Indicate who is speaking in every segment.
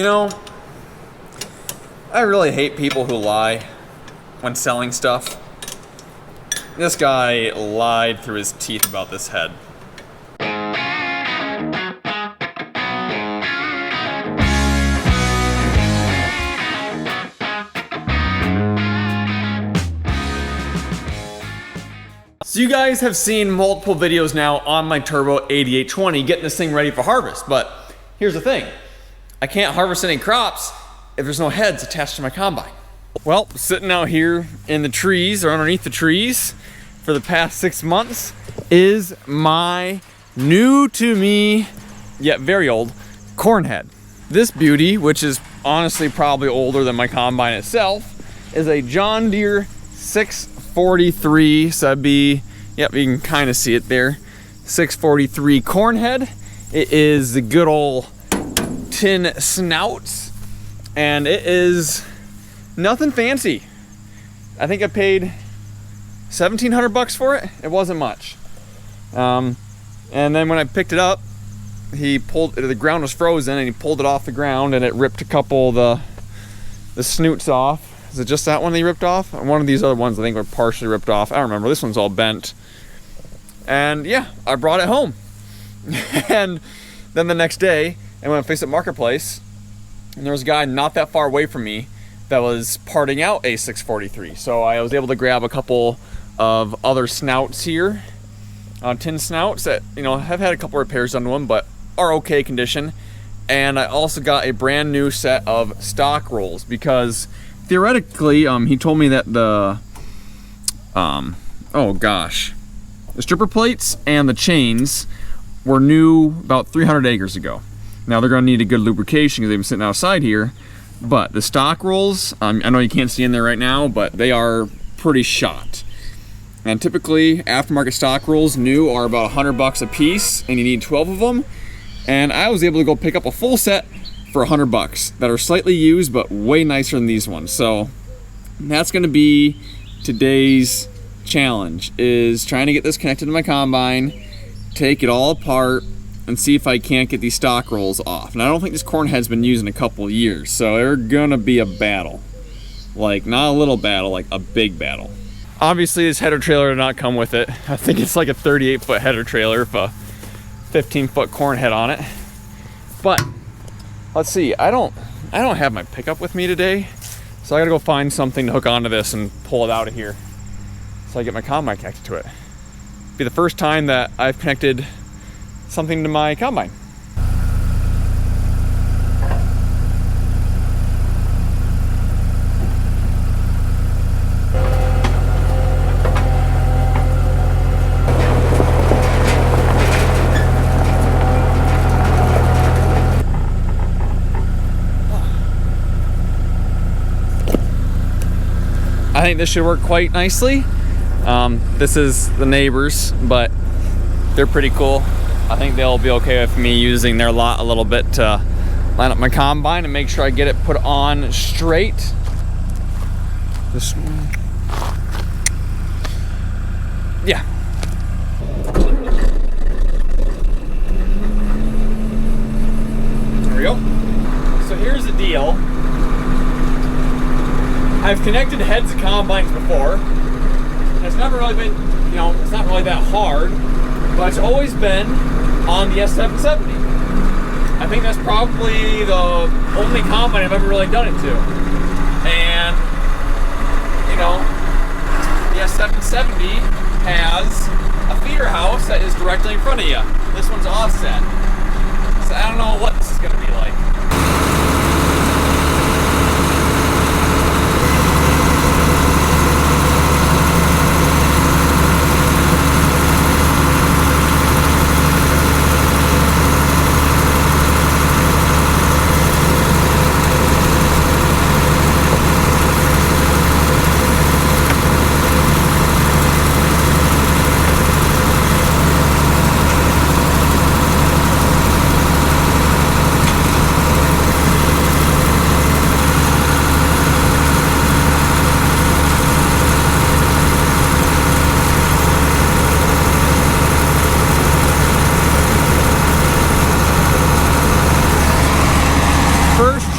Speaker 1: You know, I really hate people who lie when selling stuff. This guy lied through his teeth about this head. So you guys have seen multiple videos now on my Turbo 8820 getting this thing ready for harvest, but here's the thing. I can't harvest any crops if there's no heads attached to my combine. Well, sitting out here in the trees or underneath the trees for the past 6 months is my new to me, yet very old, corn head. This beauty, which is honestly probably older than my combine itself, is a John Deere 643, so that'd be, yep, you can kind of see it there, 643 corn head. It is the good old tin snouts, and it is nothing fancy. I think I paid 1,700 bucks for it. It wasn't much. And then when I picked it up, the ground was frozen, and he pulled it off the ground, and it ripped a couple of the snoots off. Is it just that one that he ripped off? One of these other ones I think were partially ripped off. I don't remember. This one's all bent. And yeah, I brought it home. And then the next day, I went on Facebook Marketplace, and there was a guy not that far away from me that was parting out a 643. So I was able to grab a couple of other snouts here, tin snouts that, you know, have had a couple repairs done to them, but are okay condition. And I also got a brand new set of stock rolls because theoretically, he told me that the stripper plates and the chains were new about 300 acres ago. Now they're going to need a good lubrication because they've been sitting outside here. But the stock rolls, I know you can't see in there right now, but they are pretty shot. And typically, aftermarket stock rolls new are about 100 bucks a piece, and you need 12 of them. And I was able to go pick up a full set for 100 bucks that are slightly used, but way nicer than these ones. So that's going to be today's challenge, is trying to get this connected to my combine, take it all apart, and see if I can't get these stock rolls off. And I don't think this corn head's been used in a couple of years, so they're gonna be a battle. Like, not a little battle, like a big battle. Obviously, this header trailer did not come with it. I think it's like a 38-foot header trailer with a 15-foot corn head on it. But let's see, I don't have my pickup with me today, so I gotta go find something to hook onto this and pull it out of here so I get my combine connected to it. It'll be the first time that I've connected something to my combine. I think this should work quite nicely. This is the neighbors, but they're pretty cool. I think they'll be okay with me using their lot a little bit to line up my combine and make sure I get it put on straight. Yeah. There we go. So here's the deal. I've connected heads of combines before. And it's never really been, you know, it's not really that hard, but it's always been on the S770. I think that's probably the only combine I've ever really done it to. And, you know, the S770 has a feeder house that is directly in front of you. This one's offset. So I don't know what this is going to be like.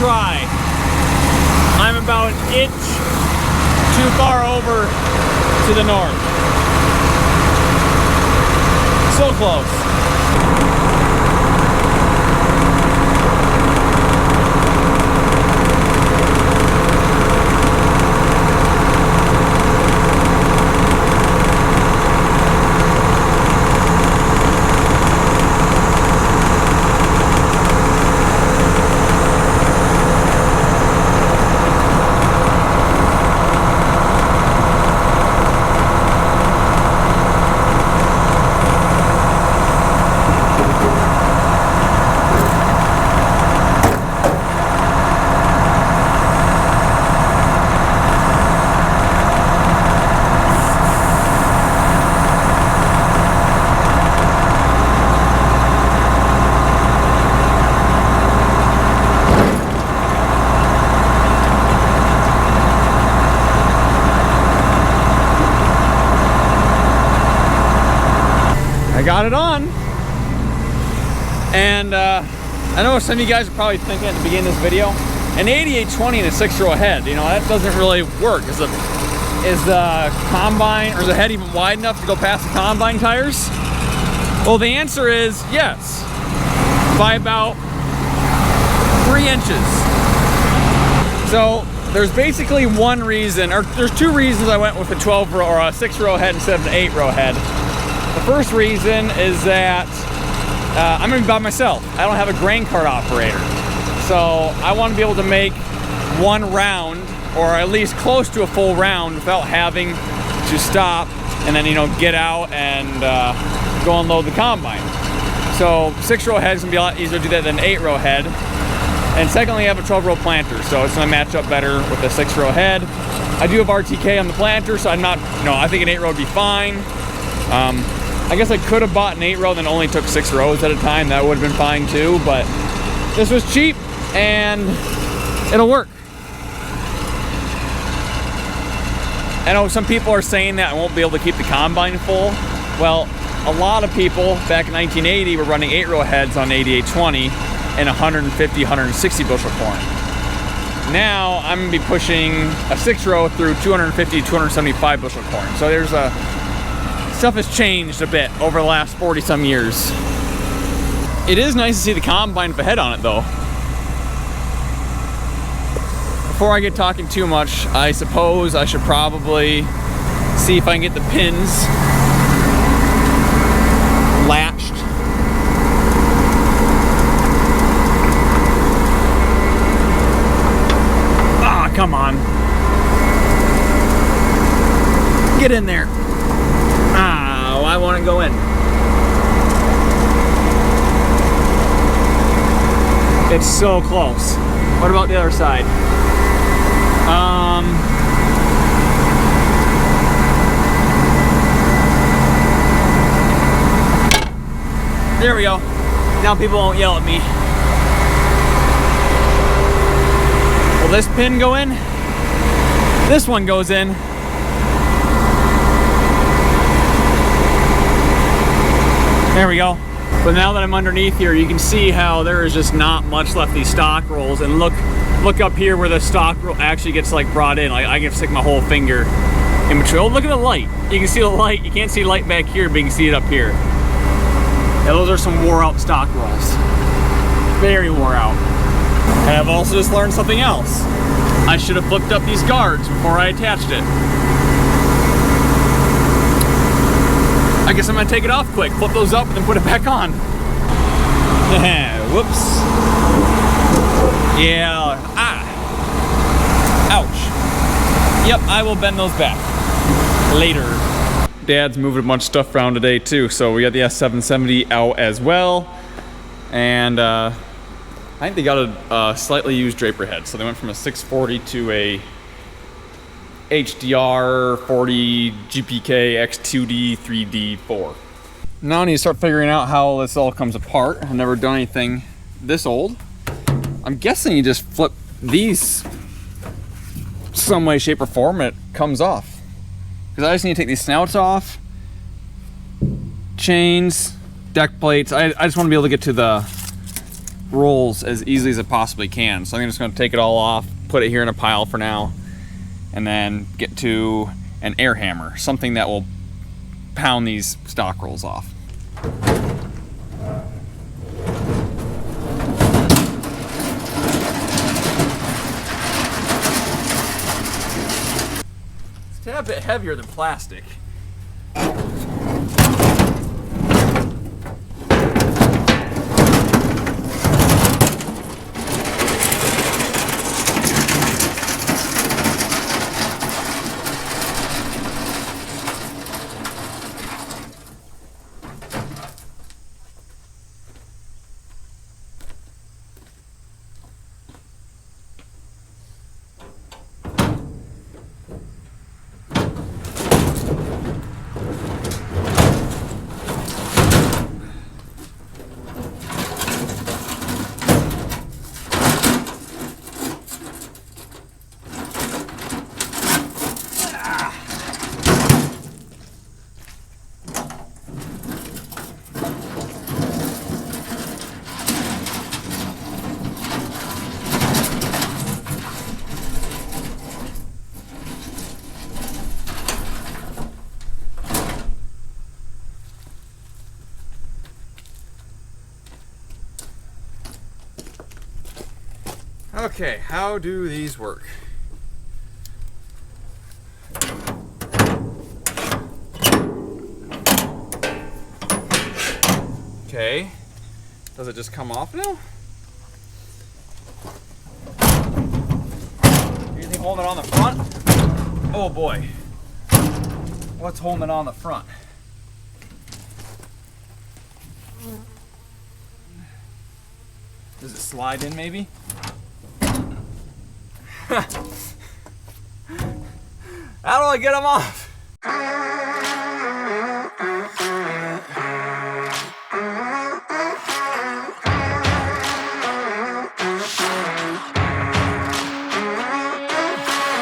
Speaker 1: try. I'm about an inch too far over to the north. So close. I got it on, and I know some of you guys are probably thinking at the beginning of this video, an 8820 and a 6-row head, you know, that doesn't really work. Is the combine, or the head even wide enough to go past the combine tires? Well, the answer is yes, by about 3 inches. So there's basically one reason, or there's 2 reasons I went with a 12-row or a 6-row head instead of an 8-row head. The first reason is that I'm gonna be by myself. I don't have a grain cart operator. So I want to be able to make one round, or at least close to a full round, without having to stop and then, you know, get out and go unload the combine. So 6-row head is gonna be a lot easier to do that than an 8-row head. And secondly, I have a 12-row planter, so it's gonna match up better with a 6-row head. I do have RTK on the planter, so I'm not, you know, I think an 8-row would be fine. I guess I could have bought an 8-row that only took 6 rows at a time. That would have been fine too, but this was cheap and it'll work. I know some people are saying that I won't be able to keep the combine full. Well, a lot of people back in 1980 were running 8-row heads on 8820 and 150, 160 bushel corn. Now I'm gonna be pushing a 6-row through 250, 275 bushel corn. So there's stuff has changed a bit over the last 40 some years. It is nice to see the combine with a head on it though. Before I get talking too much, I suppose I should probably see if I can get the pins latched. Ah, come on. Get in there. Oh, I want to go in. It's so close. What about the other side? There we go. Now people won't yell at me. Will this pin go in? This one goes in. There we go. But now that I'm underneath here, you can see how there is just not much left of these stock rolls. And look up here where the stock roll actually gets like brought in. Like I can stick my whole finger in between. Oh, look at the light. You can see the light. You can't see light back here, but you can see it up here. Yeah, those are some wore out stock rolls. Very wore out. And I've also just learned something else. I should have flipped up these guards before I attached it. I guess I'm gonna take it off quick, flip those up, and then put it back on. Whoops. Yeah, ouch. Yep, I will bend those back later. Dad's moving a bunch of stuff around today too, so we got the S770 out as well. And I think they got a slightly used draper head, so they went from a 640 to a HDR 40 GPK X2D 3D4. Now I need to start figuring out how this all comes apart. I've never done anything this old. I'm guessing you just flip these some way, shape, or form and it comes off. Because I just need to take these snouts off, chains, deck plates. I just want to be able to get to the rolls as easily as it possibly can. So I'm just gonna take it all off, put it here in a pile for now, and then get to an air hammer, something that will pound these stock rolls off. It's a tad bit heavier than plastic. Okay, how do these work? Okay, does it just come off now? Anything holding it on the front? Oh boy, what's holding it on the front? Does it slide in maybe? How do I get them off?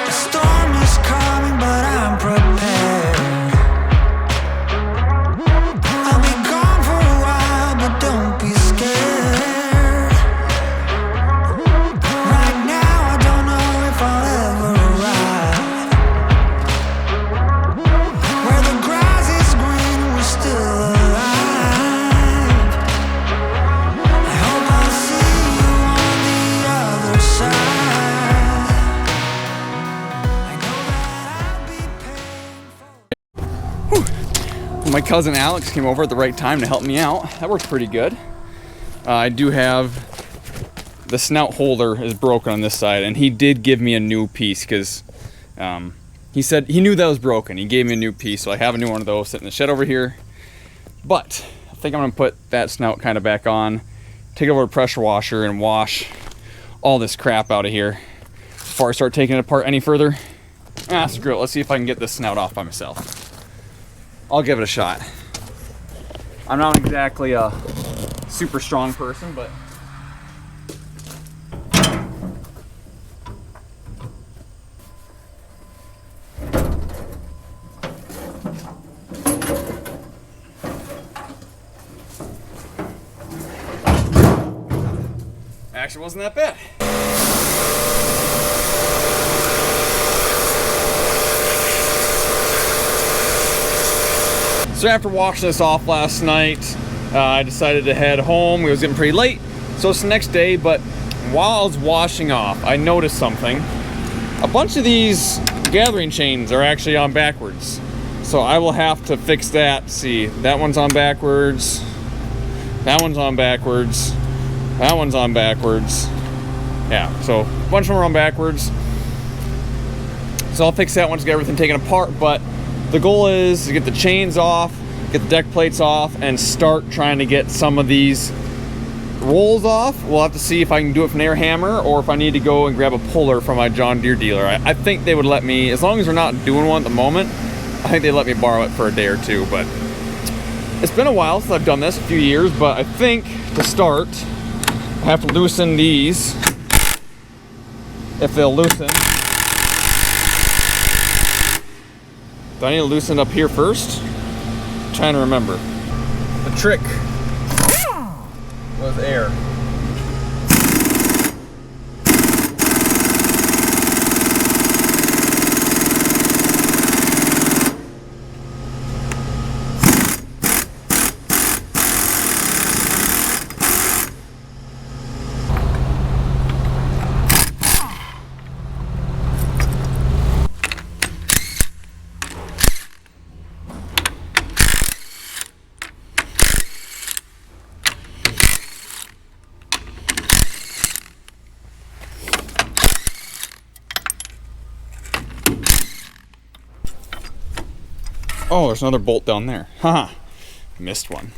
Speaker 2: The storm is coming, but I'm prepared. I'll be gone for a while, but don't be scared. Right now, I don't know if I'll ever arrive where the grass is green and we're still alive. I hope I'll see you on the other side. I know that I'll be paying for.
Speaker 1: My cousin Alex came over at the right time to help me out. That worked pretty good. I do have the snout holder is broken on this side, and he did give me a new piece because he said he knew that was broken. He gave me a new piece, so I have a new one of those sitting in the shed over here. But I think I'm gonna put that snout kind of back on, take it over to the pressure washer and wash all this crap out of here before I start taking it apart any further. Screw it. Let's see if I can get this snout off by myself. I'll give it a shot. I'm not exactly a super strong person, but actually wasn't that bad. So after washing this off last night, I decided to head home. It was getting pretty late, so it's the next day, but while I was washing off, I noticed something. A bunch of these gathering chains are actually on backwards. So I will have to fix that. See, that one's on backwards. That one's on backwards. That one's on backwards. Yeah, so a bunch of them are on backwards. So I'll fix that once I get everything taken apart, but the goal is to get the chains off, get the deck plates off, and start trying to get some of these rolls off. We'll have to see if I can do it with an air hammer or if I need to go and grab a puller from my John Deere dealer. I think they would let me, as long as we're not doing one at the moment, I think they'd let me borrow it for a day or two. But it's been a while since I've done this, a few years, but I think to start, I have to loosen these, if they'll loosen. Do I need to loosen up here first? I'm trying to remember. The trick was air. Oh, there's another bolt down there. Haha, missed one.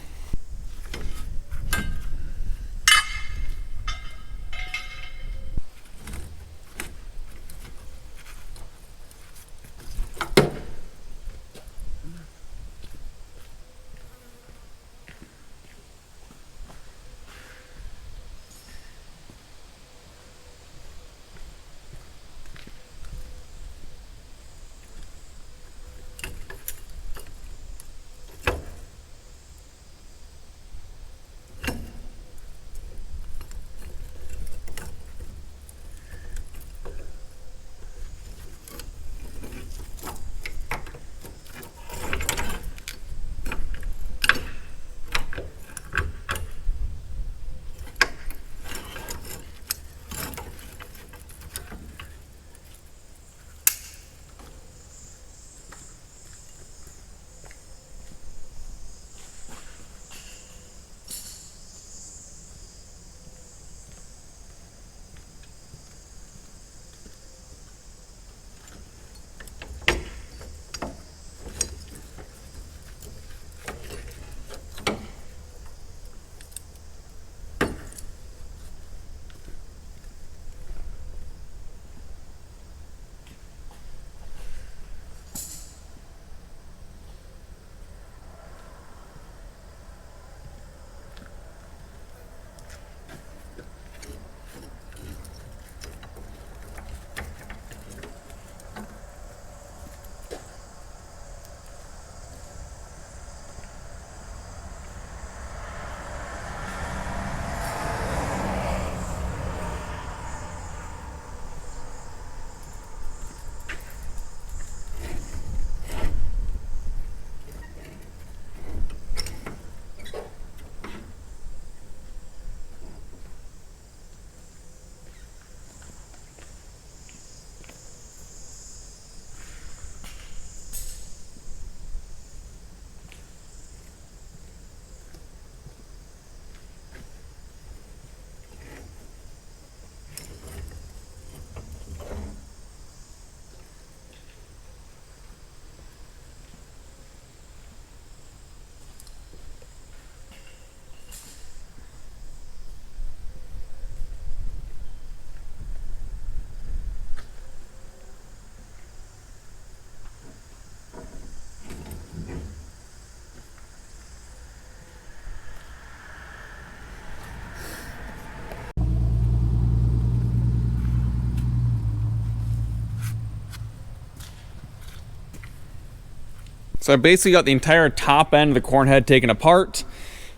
Speaker 1: So I basically got the entire top end of the corn head taken apart.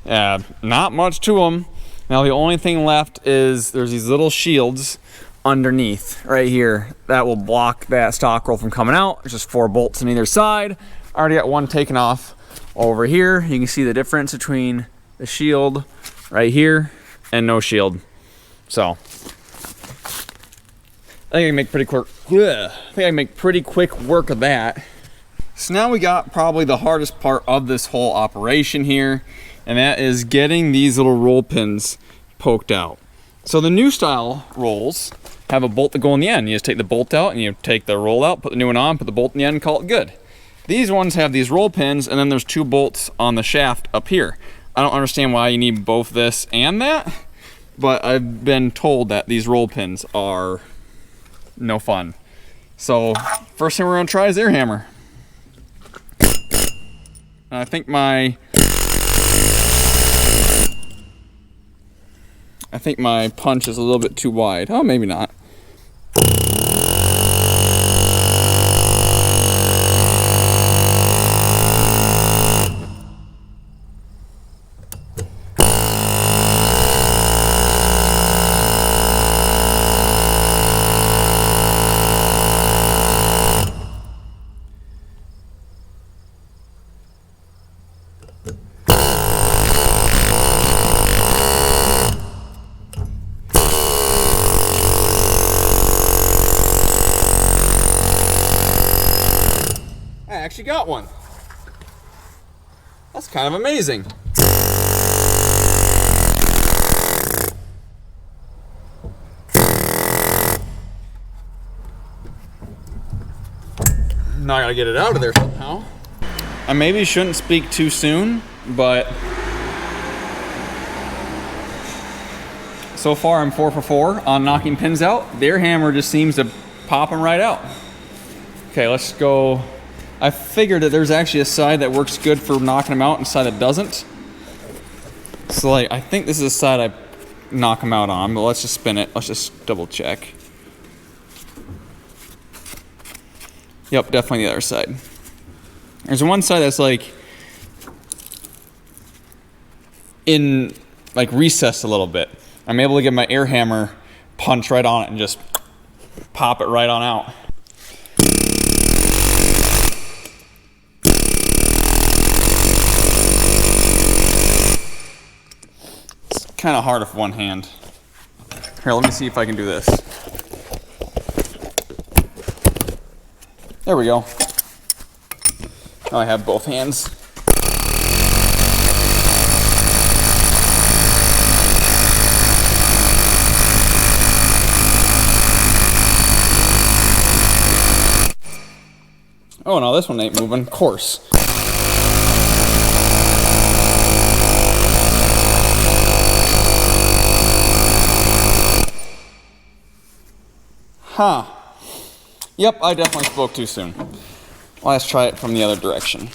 Speaker 1: Not much to them. Now the only thing left is there's these little shields underneath right here that will block that stock roll from coming out. There's just 4 bolts on either side. I already got one taken off over here. You can see the difference between the shield right here and no shield. So I think I can make pretty quick. I think I can make pretty quick work of that. So now we got probably the hardest part of this whole operation here, and that is getting these little roll pins poked out. So the new style rolls have a bolt to go in the end. You just take the bolt out and you take the roll out, put the new one on, put the bolt in the end, and call it good. These ones have these roll pins, and then there's 2 bolts on the shaft up here. I don't understand why you need both this and that, but I've been told that these roll pins are no fun. So first thing we're gonna try is air hammer. I think my punch is a little bit too wide. Oh, maybe not. I actually got one. That's kind of amazing. Now I gotta get it out of there somehow. I maybe shouldn't speak too soon, but so far I'm 4 for 4 on knocking pins out. The air hammer just seems to pop them right out. Okay, let's go. I figured that there's actually a side that works good for knocking them out and a side that doesn't. So like, I think this is the side I knock them out on, but let's just spin it. Let's just double check. Yep, definitely the other side. There's one side that's like recessed a little bit. I'm able to get my air hammer punch right on it and just pop it right on out. It's kind of hard with one hand. Here, let me see if I can do this. There we go. Now I have both hands. Oh no, this one ain't moving, of course. Huh. Yep, I definitely spoke too soon. Let's try it from the other direction.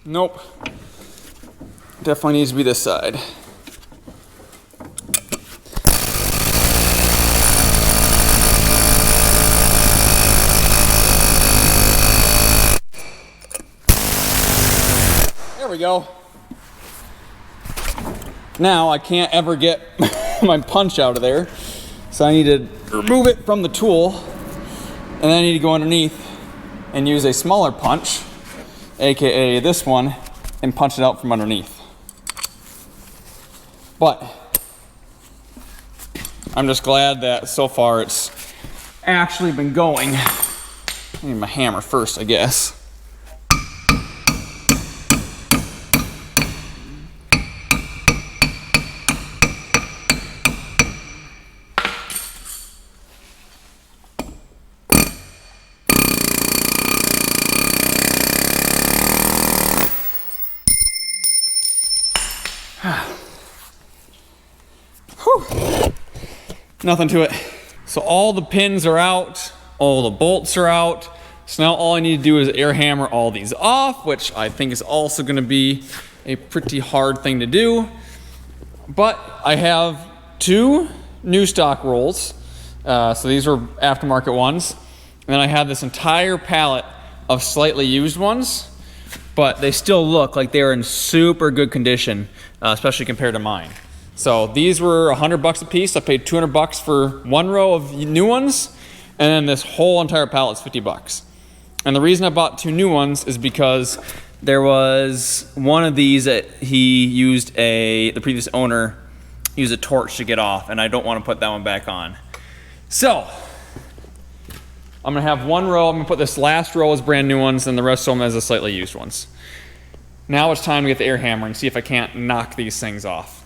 Speaker 1: Nope. Definitely needs to be this side. There we go. Now I can't ever get my punch out of there, so I need to remove it from the tool, and then I need to go underneath and use a smaller punch, aka this one, and punch it out from underneath. But I'm just glad that so far it's actually been going. I need my hammer first, I guess. Whew. Nothing to it. So all the pins are out, all the bolts are out. So now all I need to do is air hammer all these off, which I think is also going to be a pretty hard thing to do. But I have 2 new stock rolls. So these are aftermarket ones. And then I have this entire pallet of slightly used ones, but they still look like they're in super good condition, especially compared to mine. So these were $100 a piece. I paid $200 for 1 row of new ones, and then this whole entire pallet's $50. And the reason I bought 2 new ones is because there was one of these that he used the previous owner used a torch to get off, and I don't want to put that one back on. So I'm gonna have 1 row. I'm gonna put this last row as brand new ones, and the rest of them as the slightly used ones. Now it's time to get the air hammer and see if I can't knock these things off.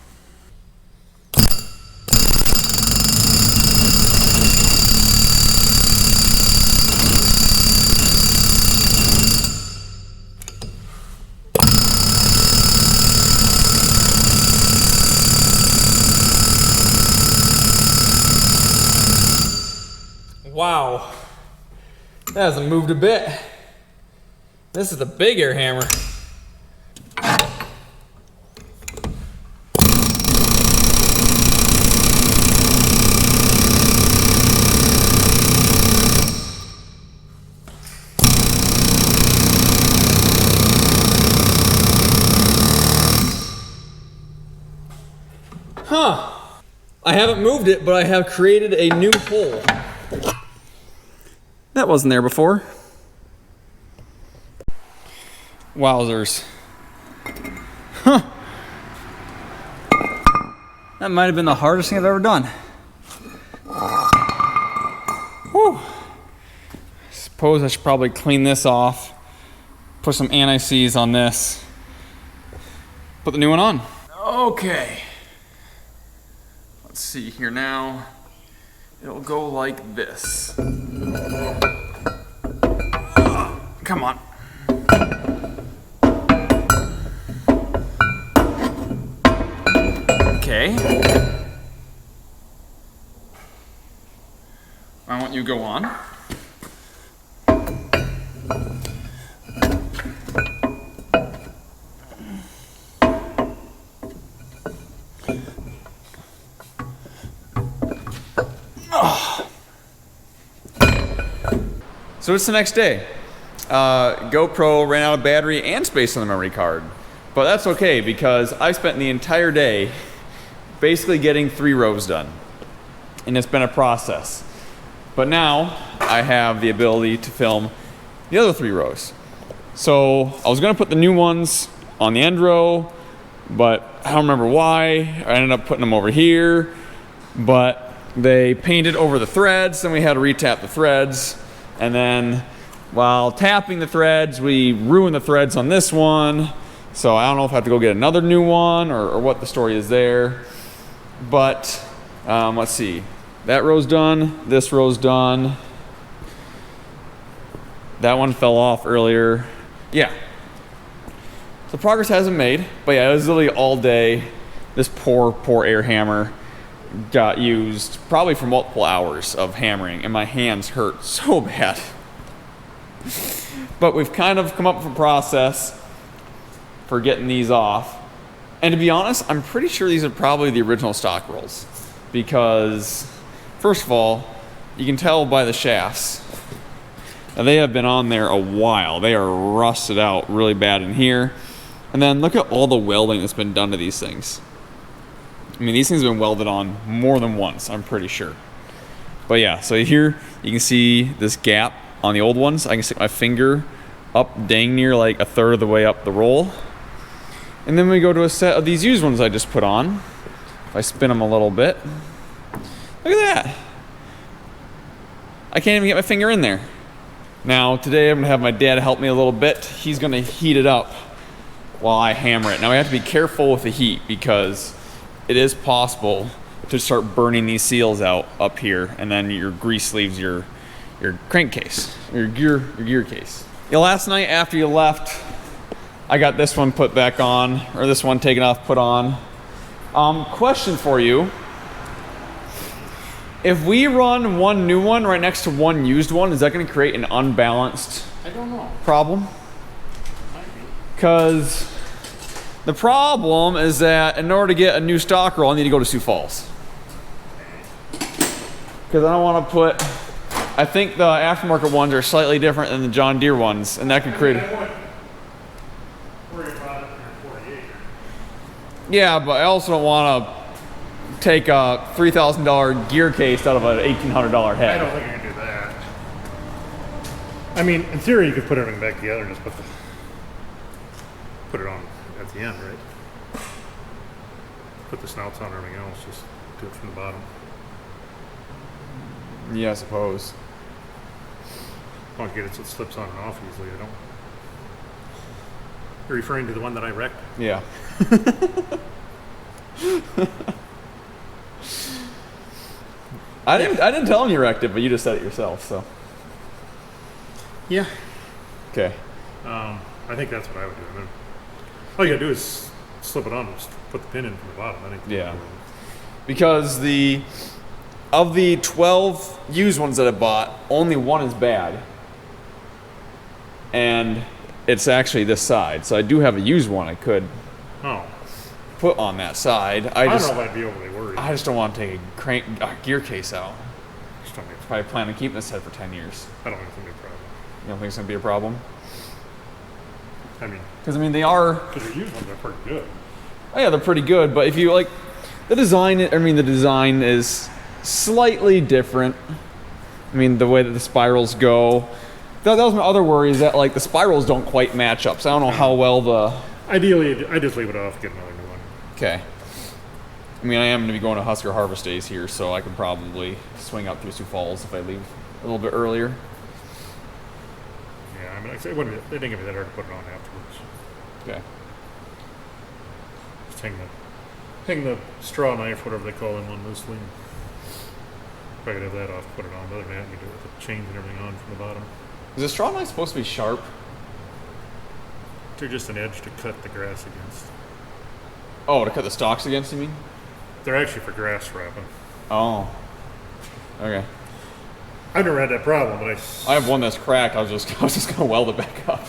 Speaker 1: Wow, that hasn't moved a bit. This is the big air hammer. Huh, I haven't moved it, but I have created a new hole. That wasn't there before. Wowzers. Huh. That might have been the hardest thing I've ever done. Whew. Suppose I should probably clean this off, put some anti-seize on this, put the new one on. Okay. Let's see here now. It'll go like this. Come on. Okay. Why won't you go on? So it's the next day. GoPro ran out of battery and space on the memory card. But that's okay because I spent the entire day basically getting 3 rows done. And it's been a process. But now I have the ability to film the other 3 rows. So I was gonna put the new ones on the end row, but I don't remember why. I ended up putting them over here, but they painted over the threads, then we had to retap the threads. And then while tapping the threads, we ruined the threads on this one. So I don't know if I have to go get another new one or what the story is there. But let's see. That row's done. This row's done. That one fell off earlier. Yeah. So progress hasn't made. But yeah, it was literally all day. This poor air hammer got used probably for multiple hours of hammering, and my hands hurt so bad. But we've kind of come up with a process for getting these off. And to be honest, I'm pretty sure these are probably the original stock rolls, because first of all, you can tell by the shafts. Now, they have been on there a while. They are rusted out really bad in here. And then look at all the welding that's been done to these things. I mean, these things have been welded on more than once, I'm pretty sure. But yeah, so here you can see this gap on the old ones. I can stick my finger up dang near like a third of the way up the roll. And then we go to a set of these used ones I just put on. If I spin them a little bit. Look at that. I can't even get my finger in there. Now, today I'm gonna have my dad help me a little bit. He's gonna heat it up while I hammer it. Now, we have to be careful with the heat because it is possible to start burning these seals out up here, and then your grease leaves your crankcase, your gear case. Yeah, last night after you left, I got this one put back on, or this one taken off, put on. Question for you. If we run one new one right next to one used one, is that gonna create an unbalanced
Speaker 3: I don't know.
Speaker 1: problem?
Speaker 3: Might be.
Speaker 1: Because the problem is that in order to get a new stock roll, I need to go to Sioux Falls. Because I don't want to put, I think the aftermarket ones are slightly different than the John Deere ones, and that could create
Speaker 3: I wouldn't worry about it in 48.
Speaker 1: Yeah, but I also don't want to take a $3,000 gear case out of an $1,800 head.
Speaker 3: I don't think I can do that. I mean, in theory, you could put everything back together and just put it on at the end, right? Put the snouts on everything else, just do it from the bottom.
Speaker 1: Yeah, I suppose.
Speaker 3: I want to get it so it slips on and off easily. I don't. You're referring to the one that I wrecked?
Speaker 1: Yeah. I didn't tell him you wrecked it, but you just said it yourself, so.
Speaker 3: Yeah.
Speaker 1: Okay.
Speaker 3: I think that's what I would do. I mean, all you gotta do is slip it on and just put the pin in from the bottom. I think.
Speaker 1: Yeah. Because of the 12 used ones that I bought, only one is bad. And it's actually this side. So I do have a used one I could
Speaker 3: Oh.
Speaker 1: put on that side.
Speaker 3: I don't know if I'd be overly worried.
Speaker 1: I just don't want to take a gear case out.
Speaker 3: Just don't think
Speaker 1: Probably plan on keeping this head for 10 years.
Speaker 3: I don't think it's gonna be a problem.
Speaker 1: You don't think it's going to be a problem?
Speaker 3: I mean,
Speaker 1: Because, I mean, they are...
Speaker 3: because your used ones are pretty good.
Speaker 1: Oh, yeah, they're pretty good. But if you, like... The design is slightly different. I mean, the way that the spirals go. That was my other worry, is that, like, the spirals don't quite match up. So I don't know how well the...
Speaker 3: Ideally, I just leave it off, get another new one.
Speaker 1: Okay. I mean, I am going to be going to Husker Harvest Days here, so I can probably swing up through Sioux Falls if I leave a little bit earlier.
Speaker 3: Yeah, I mean, like I said, it didn't get me that hard to put it on afterwards.
Speaker 1: Okay.
Speaker 3: Just hang hang the straw knife, whatever they call them, on loosely. If I could have that off, put it on. Other than that, you do it with the chains and everything on from the bottom.
Speaker 1: Is the straw knife supposed to be sharp?
Speaker 3: They're just an edge to cut the grass against.
Speaker 1: Oh, to cut the stalks against, you mean?
Speaker 3: They're actually for grass wrapping.
Speaker 1: Oh. Okay.
Speaker 3: I've never had that problem, but
Speaker 1: I have one that's cracked. I was just gonna weld it back up.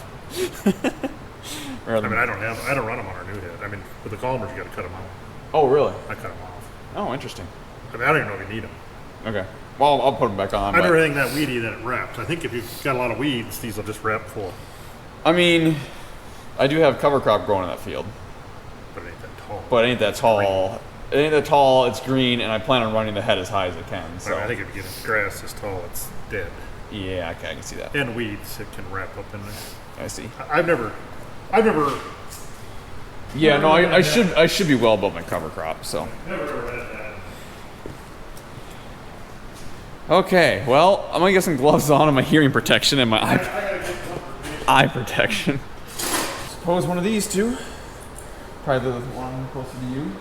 Speaker 3: I mean, I don't run them on our new head. I mean, with the columners, you got to cut them out.
Speaker 1: Oh, really?
Speaker 3: I cut them off.
Speaker 1: Oh, interesting.
Speaker 3: I mean, I don't even know if you need them.
Speaker 1: Okay. Well, I'll put them back on.
Speaker 3: I've never anything that weedy that it wraps. I think if you've got a lot of weeds, these will just wrap full.
Speaker 1: I mean, I do have cover crop growing in that field.
Speaker 3: But it ain't that tall.
Speaker 1: But it ain't that tall. It ain't that tall. It's green, and I plan on running the head as high as I can. So
Speaker 3: I think if you get grass this tall, it's dead.
Speaker 1: yeah, okay, I can see that.
Speaker 3: And weeds, it can wrap up in there.
Speaker 1: I see.
Speaker 3: I've never.
Speaker 1: Yeah, no, I should be well above my cover crop. So.
Speaker 3: Never had that.
Speaker 1: Okay, well, I'm gonna get some gloves on and my hearing protection and my eye protection. Suppose one of these two. Probably the one closer to you.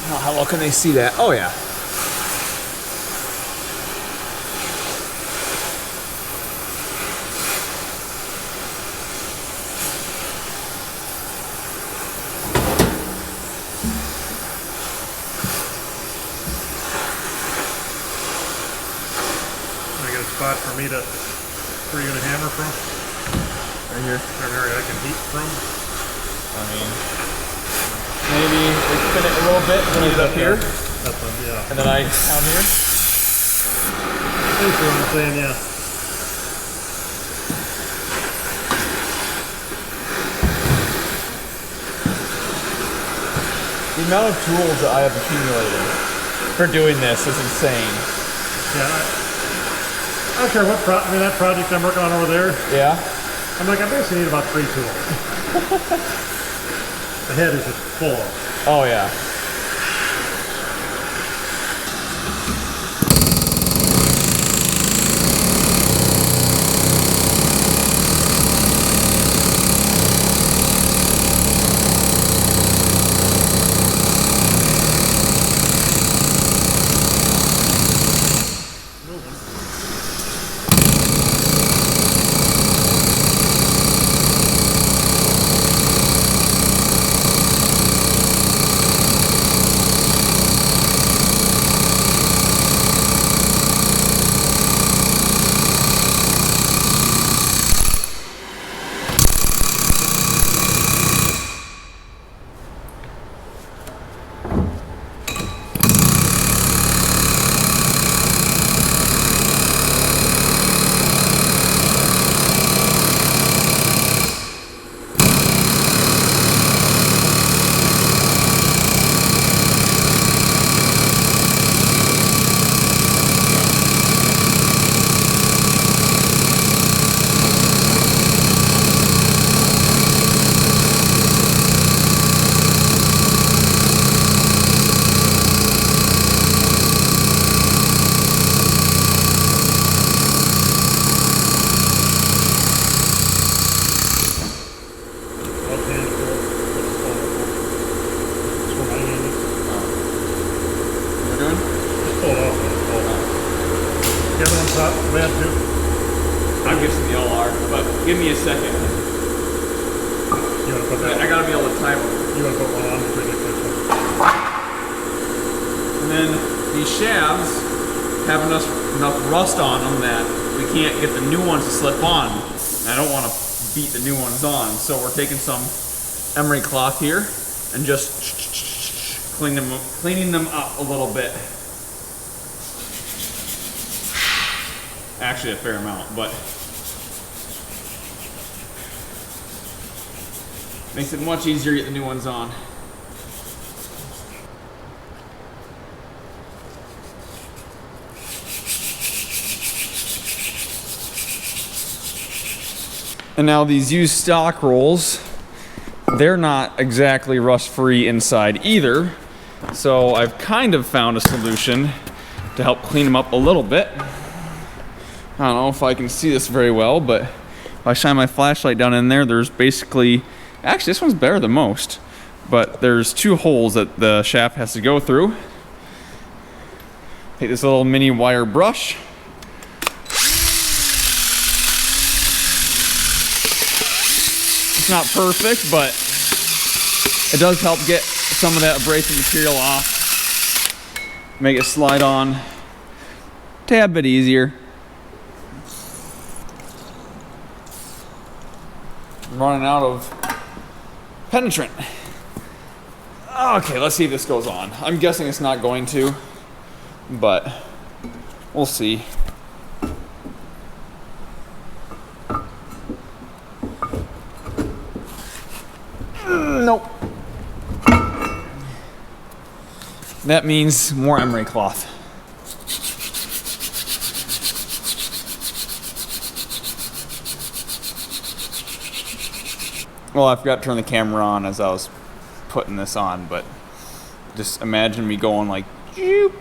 Speaker 4: Oh, how well can they see that? Oh, yeah.
Speaker 3: I got a spot for me to, where you gonna hammer from?
Speaker 1: Right here.
Speaker 3: Or an area I can heat from?
Speaker 1: I mean, maybe we spin it a little bit, then it up here,
Speaker 3: That's one, yeah.
Speaker 1: and then I down here.
Speaker 3: That's what I'm saying, yeah.
Speaker 1: The amount of tools that I have accumulated for doing this is insane.
Speaker 3: Yeah, I don't care what that project I'm working on over there.
Speaker 1: Yeah?
Speaker 3: I'm like, I basically need about 3 tools. The head is just full of.
Speaker 1: Oh yeah.
Speaker 3: Bad too.
Speaker 1: I'm guessing they all are, but give me a second.
Speaker 3: You want to put that?
Speaker 1: I gotta be able to time them.
Speaker 3: You want to put one on before you get this one?
Speaker 1: And then these shafts have enough rust on them that we can't get the new ones to slip on. And I don't want to beat the new ones on, so we're taking some emery cloth here and just cleaning them up a little bit. Actually a fair amount, but makes it much easier to get the new ones on. And now these used stock rolls, they're not exactly rust-free inside either. So I've kind of found a solution to help clean them up a little bit. I don't know if I can see this very well, but if I shine my flashlight down in there, there's basically, actually this one's better than most, but there's 2 holes that the shaft has to go through. Take this little mini wire brush. It's not perfect, but it does help get some of that abrasive material off. Make it slide on a tad bit easier. I'm running out of penetrant. Okay, let's see if this goes on. I'm guessing it's not going to, but we'll see. Nope. That means more emery cloth. Well, I forgot to turn the camera on as I was putting this on, but just imagine me going like, zoop.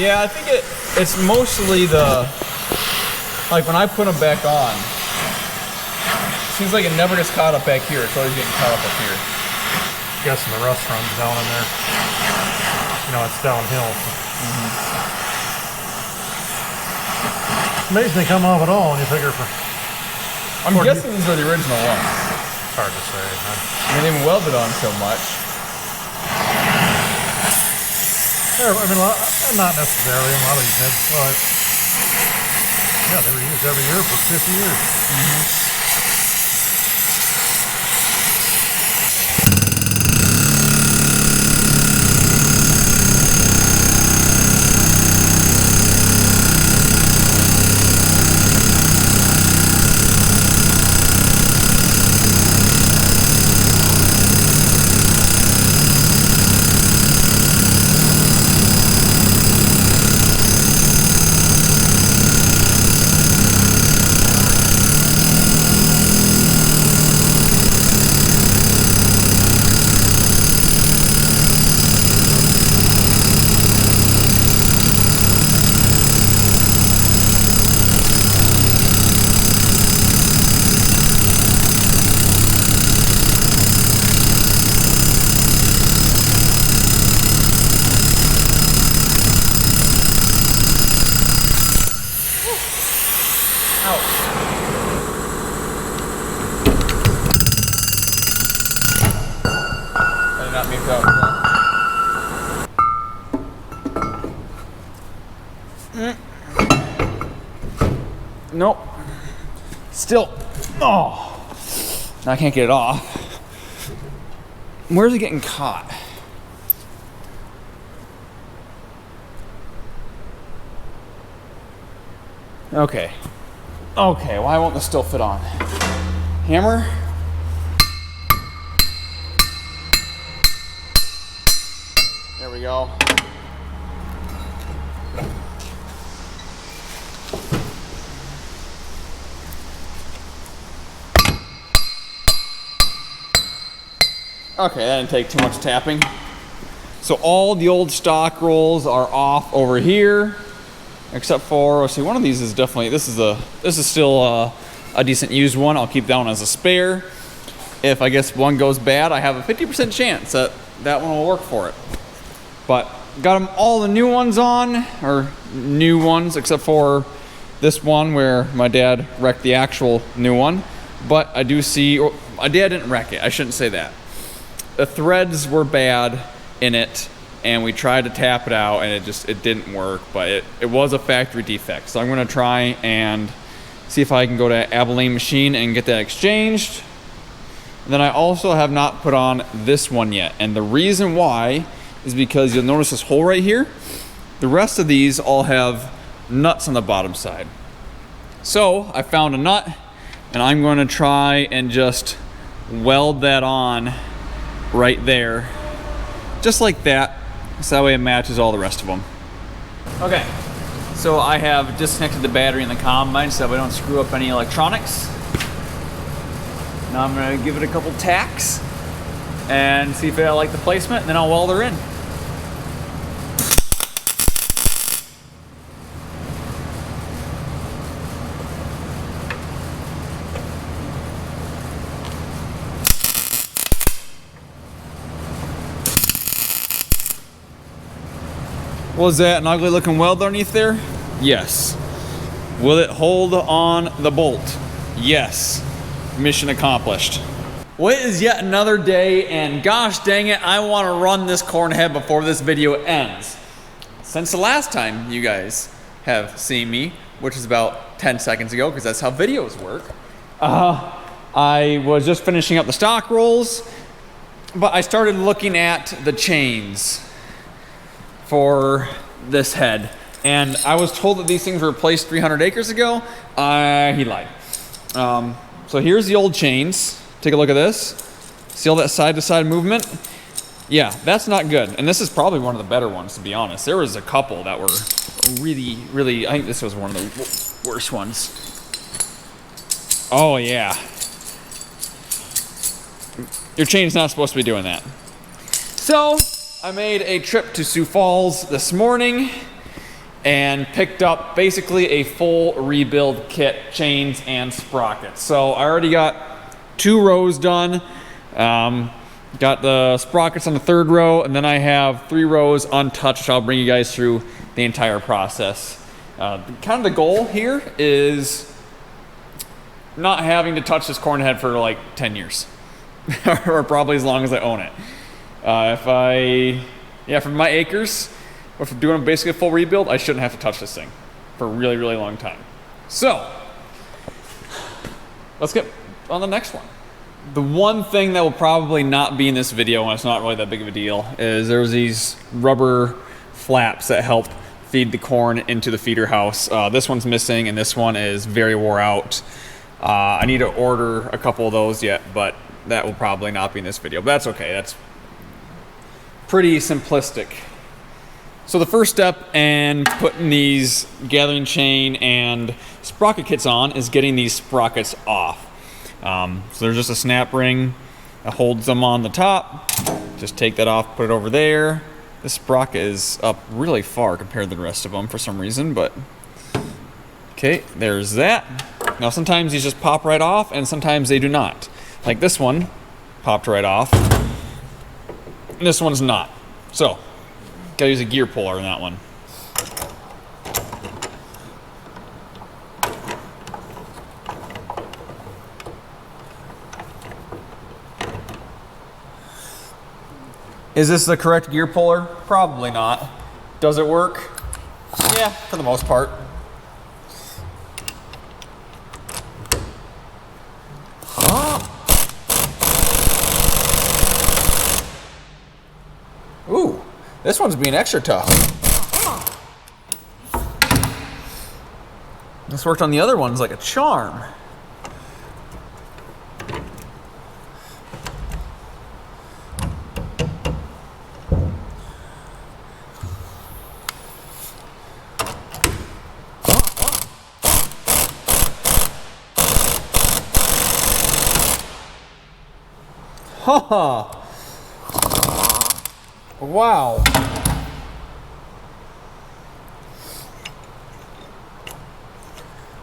Speaker 1: Yeah, I think it's mostly the, like when I put them back on, it seems like it never gets caught up back here. It's always getting caught up here.
Speaker 3: Guessing the rust runs down in there. You know, it's downhill. Amazing they come off at all when you figure for.
Speaker 1: I'm guessing these are the original ones.
Speaker 3: Hard to say. Huh?
Speaker 1: I mean, they've been welded on so much.
Speaker 3: I mean, not necessarily. A lot of these had, well, yeah, they were used every year for 50 years.
Speaker 1: Nope. Still. Oh. I can't get it off. Where's it getting caught? Okay. Okay, why won't this still fit on? Hammer? There we go. Okay, that didn't take too much tapping. So all the old stock rolls are off over here, except for, let's see, one of these is definitely, this is still a decent used one. I'll keep that one as a spare. If I guess one goes bad, I have a 50% chance that that one will work for it. But got them all the new ones on, or new ones, except for this one where my dad wrecked the actual new one, but I do see, or my dad didn't wreck it, I shouldn't say that. The threads were bad in it, and we tried to tap it out, and it didn't work, but it was a factory defect. So I'm gonna try and see if I can go to Abilene Machine and get that exchanged. And then I also have not put on this one yet, and the reason why is because you'll notice this hole right here. The rest of these all have nuts on the bottom side. So I found a nut, and I'm going to try and just weld that on right there, just like that, so that way it matches all the rest of them. Okay, so I have disconnected the battery in the combine so that we don't screw up any electronics. Now I'm going to give it a couple tacks and see if I like the placement, and then I'll weld her in. Was that an ugly looking weld underneath there? Yes. Will it hold on the bolt? Yes. Mission accomplished. Well, it is yet another day, and gosh dang it, I want to run this corn head before this video ends. Since the last time you guys have seen me, which is about 10 seconds ago, because that's how videos work, I was just finishing up the stock rolls, but I started looking at the chains for this head, and I was told that these things were replaced 300 acres ago. He lied. So here's the old chains. Take a look at this. See all that side-to-side movement? Yeah, that's not good. And this is probably one of the better ones, to be honest. There was a couple that were really, I think this was one of the worst ones. Oh yeah. Your chain's not supposed to be doing that. So, I made a trip to Sioux Falls this morning and picked up basically a full rebuild kit, chains and sprockets. So I already got 2 rows done. Got the sprockets on the 3rd row, and then I have 3 rows untouched. I'll bring you guys through the entire process. Kind of the goal here is not having to touch this corn head for like 10 years, or probably as long as I own it. For my acres, or if I'm doing basically a full rebuild, I shouldn't have to touch this thing for a really long time. So, let's get on the next one. The one thing that will probably not be in this video, and it's not really that big of a deal, is there's these rubber flaps that help feed the corn into the feeder house. This one's missing, and this one is very wore out. I need to order a couple of those yet, but that will probably not be in this video, but that's okay. That's pretty simplistic. So the first step in putting these gathering chain and sprocket kits on is getting these sprockets off. So there's just a snap ring that holds them on the top. Just take that off, put it over there. This sprocket is up really far compared to the rest of them for some reason, but okay, there's that. Now sometimes these just pop right off, and sometimes they do not. Like this one popped right off, and this one's not. So gotta use a gear puller in that one. Is this the correct gear puller? Probably not. Does it work? Yeah, for the most part. Ooh, this one's being extra tough. This worked on the other ones like a charm. Haha. Wow.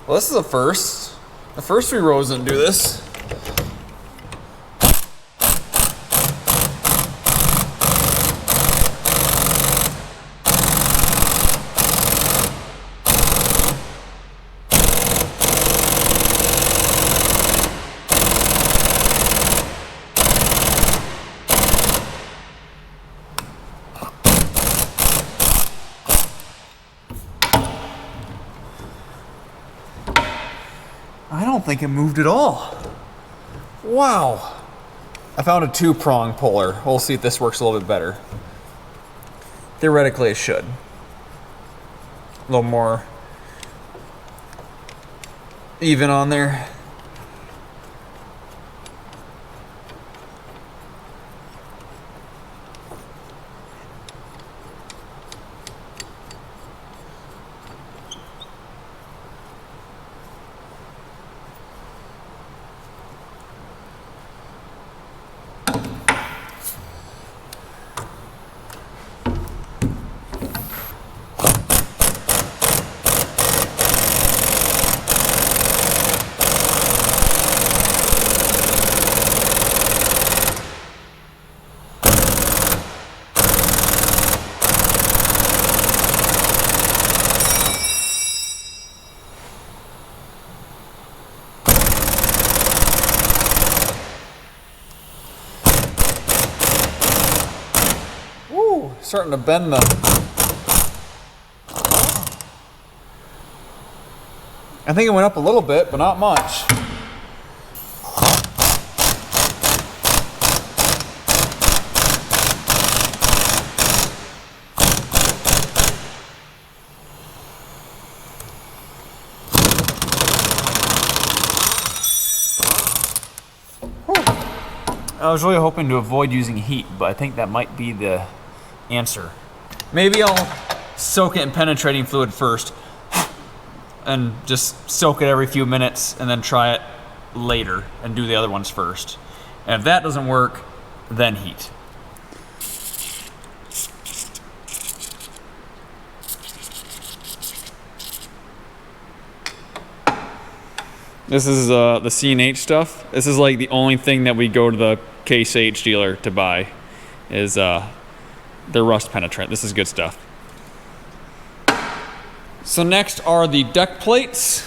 Speaker 1: Well, this is a first. The first 3 rows didn't do this. I don't think it moved at all. Wow. I found a 2-prong puller. We'll see if this works a little bit better. Theoretically, it should. A little more even on there. Starting to bend the... I think it went up a little bit, but not much. I was really hoping to avoid using heat, but I think that might be the answer. Maybe I'll soak it in penetrating fluid first and just soak it every few minutes and then try it later and do the other ones first. And if that doesn't work, then heat. This is the C&H stuff. This is like the only thing that we go to the Case H dealer to buy is their rust penetrant. This is good stuff. So next are the deck plates,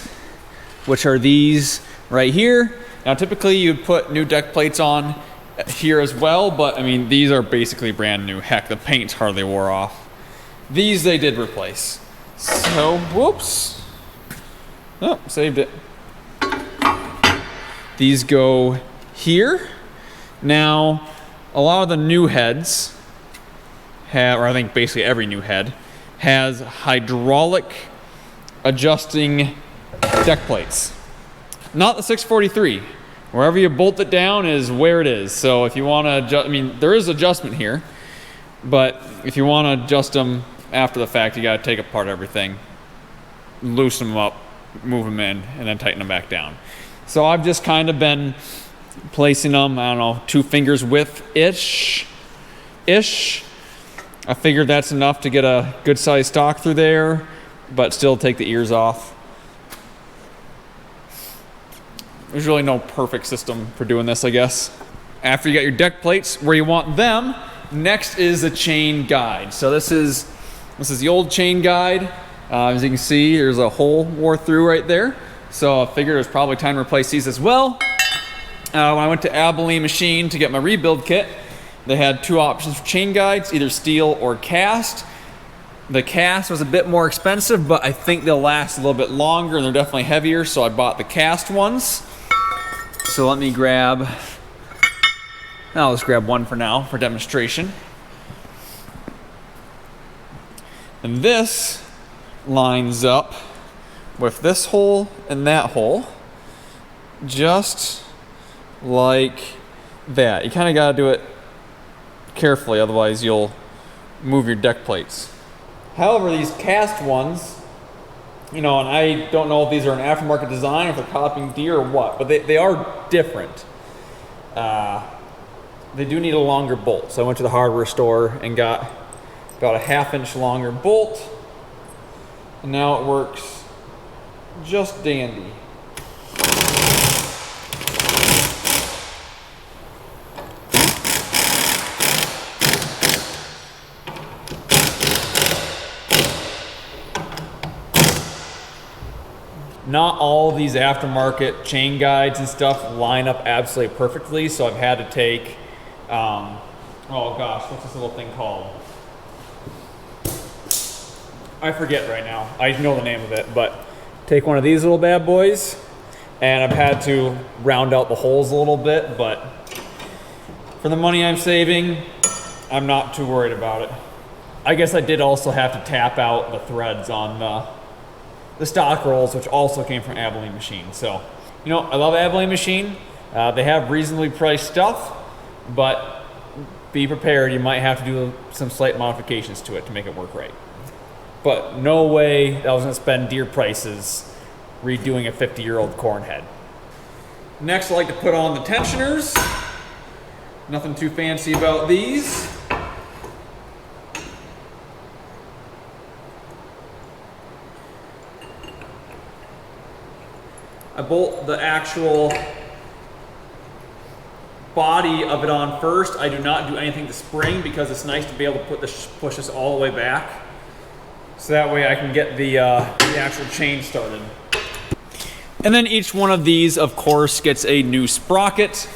Speaker 1: which are these right here. Now typically you'd put new deck plates on here as well, but I mean these are basically brand new. Heck, the paint's hardly wore off. These they did replace. So, whoops. Oh, saved it. These go here. Now, a lot of the new heads have, or I think basically every new head, has hydraulic adjusting deck plates. Not the 643. Wherever you bolt it down is where it is. So if you want to adjust, I mean, there is adjustment here, but if you want to adjust them after the fact, you got to take apart everything, loosen them up, move them in, and then tighten them back down. So I've just kind of been placing them, I don't know, 2 fingers width-ish. I figured that's enough to get a good sized stock through there, but still take the ears off. There's really no perfect system for doing this, I guess. After you got your deck plates where you want them, next is the chain guide. So this is the old chain guide. As you can see, there's a hole wore through right there. So I figured it was probably time to replace these as well. When I went to Abilene Machine to get my rebuild kit, they had 2 options for chain guides, either steel or cast. The cast was a bit more expensive, but I think they'll last a little bit longer and they're definitely heavier, so I bought the cast ones. So let me grab, I'll just grab one for now for demonstration. And this lines up with this hole and that hole, just like that. You kind of got to do it carefully, otherwise you'll move your deck plates. However, these cast ones, you know, and I don't know if these are an aftermarket design, if they're copying Deere or what, but they are different. They do need a longer bolt. So I went to the hardware store and got about a 1/2 inch longer bolt. And now it works just dandy. Not all these aftermarket chain guides and stuff line up absolutely perfectly, so I've had to take, oh gosh, what's this little thing called? I forget right now. I know the name of it, but take one of these little bad boys and I've had to round out the holes a little bit, but for the money I'm saving, I'm not too worried about it. I guess I did also have to tap out the threads on the stock rolls, which also came from Abilene Machine. So, you know, I love Abilene Machine. They have reasonably priced stuff, but be prepared, you might have to do some slight modifications to it to make it work right. But no way I was gonna spend dear prices redoing a 50-year-old corn head. Next, I like to put on the tensioners. Nothing too fancy about these. I bolt the actual body of it on first. I do not do anything to spring because it's nice to be able to push this all the way back. So that way I can get the actual chain started. And then each one of these, of course, gets a new sprocket.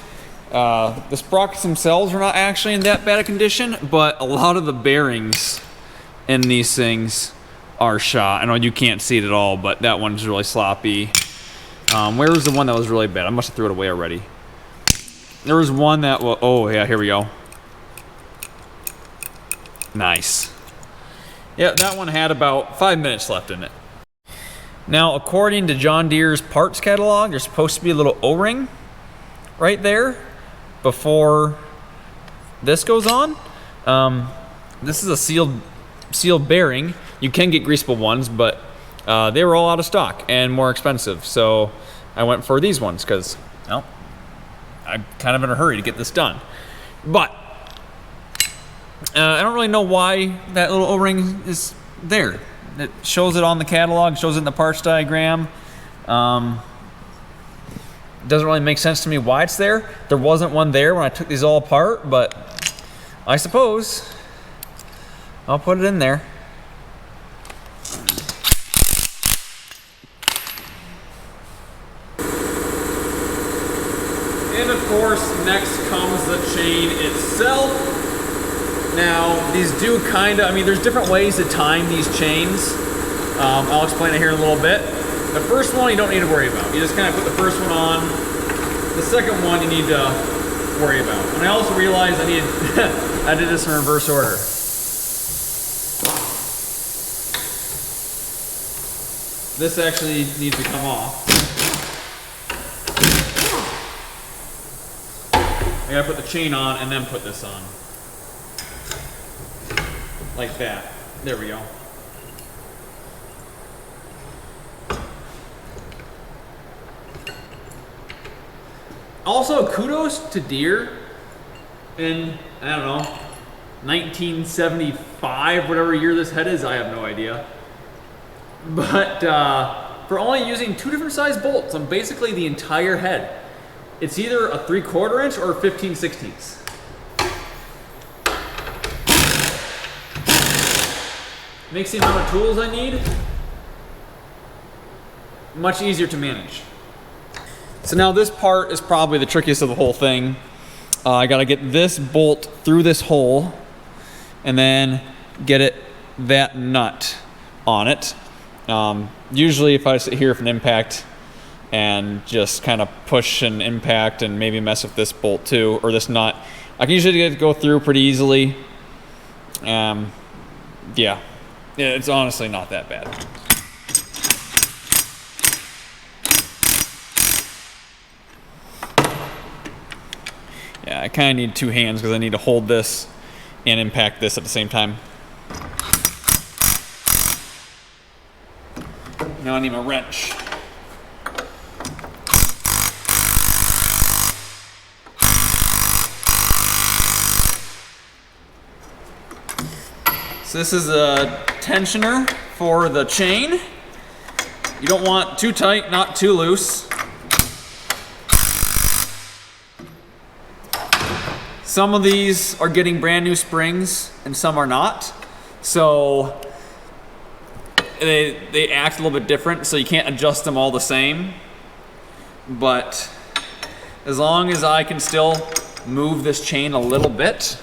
Speaker 1: The sprockets themselves are not actually in that bad a condition, but a lot of the bearings in these things are shot. I know you can't see it at all, but that one's really sloppy. Where was the one that was really bad? I must have threw it away already. There was one that was, oh yeah, here we go. Nice. Yeah, that one had about 5 minutes left in it. Now, according to John Deere's parts catalog, there's supposed to be a little O-ring right there before this goes on. This is a sealed bearing. You can get greasable ones, but they were all out of stock and more expensive. So I went for these ones because, well, I'm kind of in a hurry to get this done. But I don't really know why that little O-ring is there. It shows it on the catalog, shows it in the parts diagram. Doesn't really make sense to me why it's there. There wasn't one there when I took these all apart, but I suppose I'll put it in there. And of course, next comes the chain itself. Now, these do I mean, there's different ways to time these chains. I'll explain it here in a little bit. The first one you don't need to worry about. You just kind of put the first one on. The second one you need to worry about. And I also realized I did this in reverse order. This actually needs to come off. I gotta put the chain on and then put this on. Like that. There we go. Also, kudos to Deere in, I don't know, 1975, whatever year this head is, I have no idea. But for only using 2 different size bolts on basically the entire head. It's either a 3/4 inch or 15/16. Makes the amount of tools I need much easier to manage. So now this part is probably the trickiest of the whole thing. I gotta get this bolt through this hole and then get that nut on it. Usually if I sit here for an impact and just kind of push and impact and maybe mess with this bolt too, or this nut, I can usually get it to go through pretty easily. Yeah, it's honestly not that bad. Yeah, I kind of need 2 hands because I need to hold this and impact this at the same time. Now I need a wrench. So this is a tensioner for the chain. You don't want too tight, not too loose. Some of these are getting brand new springs and some are not. So they act a little bit different, so you can't adjust them all the same. But as long as I can still move this chain a little bit,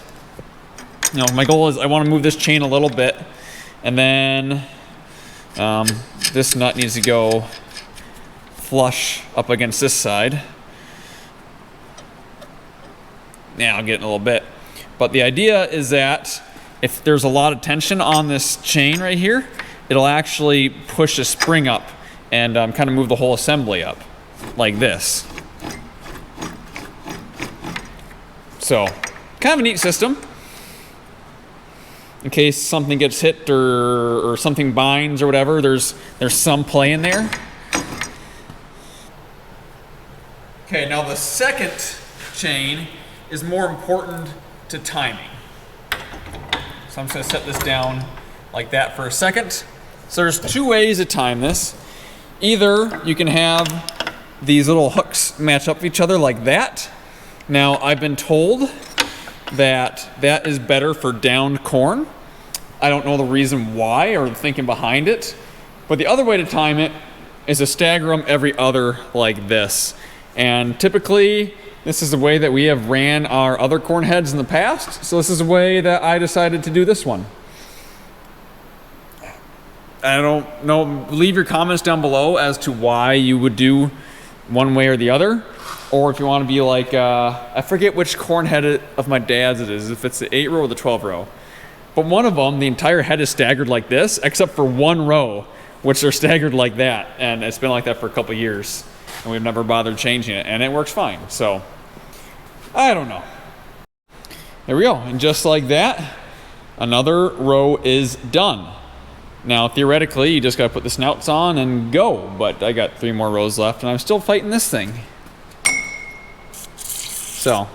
Speaker 1: you know, my goal is I want to move this chain a little bit, and then this nut needs to go flush up against this side. Yeah, I'll get in a little bit. But the idea is that if there's a lot of tension on this chain right here, it'll actually push the spring up and kind of move the whole assembly up like this. So, kind of a neat system. In case something gets hit or something binds or whatever, there's some play in there. Okay, now the second chain is more important to timing. So I'm just gonna set this down like that for a second. So there's two ways to time this. Either you can have these little hooks match up with each other like that. Now I've been told that that is better for downed corn. I don't know the reason why or the thinking behind it, but the other way to time it is to stagger them every other like this. And typically, this is the way that we have ran our other corn heads in the past, so this is the way that I decided to do this one. I don't know, leave your comments down below as to why you would do one way or the other, or if you want to be like, I forget which corn head of my dad's it is, if it's the 8 row or the 12 row. But one of them, the entire head is staggered like this, except for one row, which they're staggered like that, and it's been like that for a couple years. And we've never bothered changing it, and it works fine. So, I don't know. There we go, and just like that, another row is done. Now, theoretically, you just gotta put the snouts on and go, but I got 3 more rows left, and I'm still fighting this thing. So,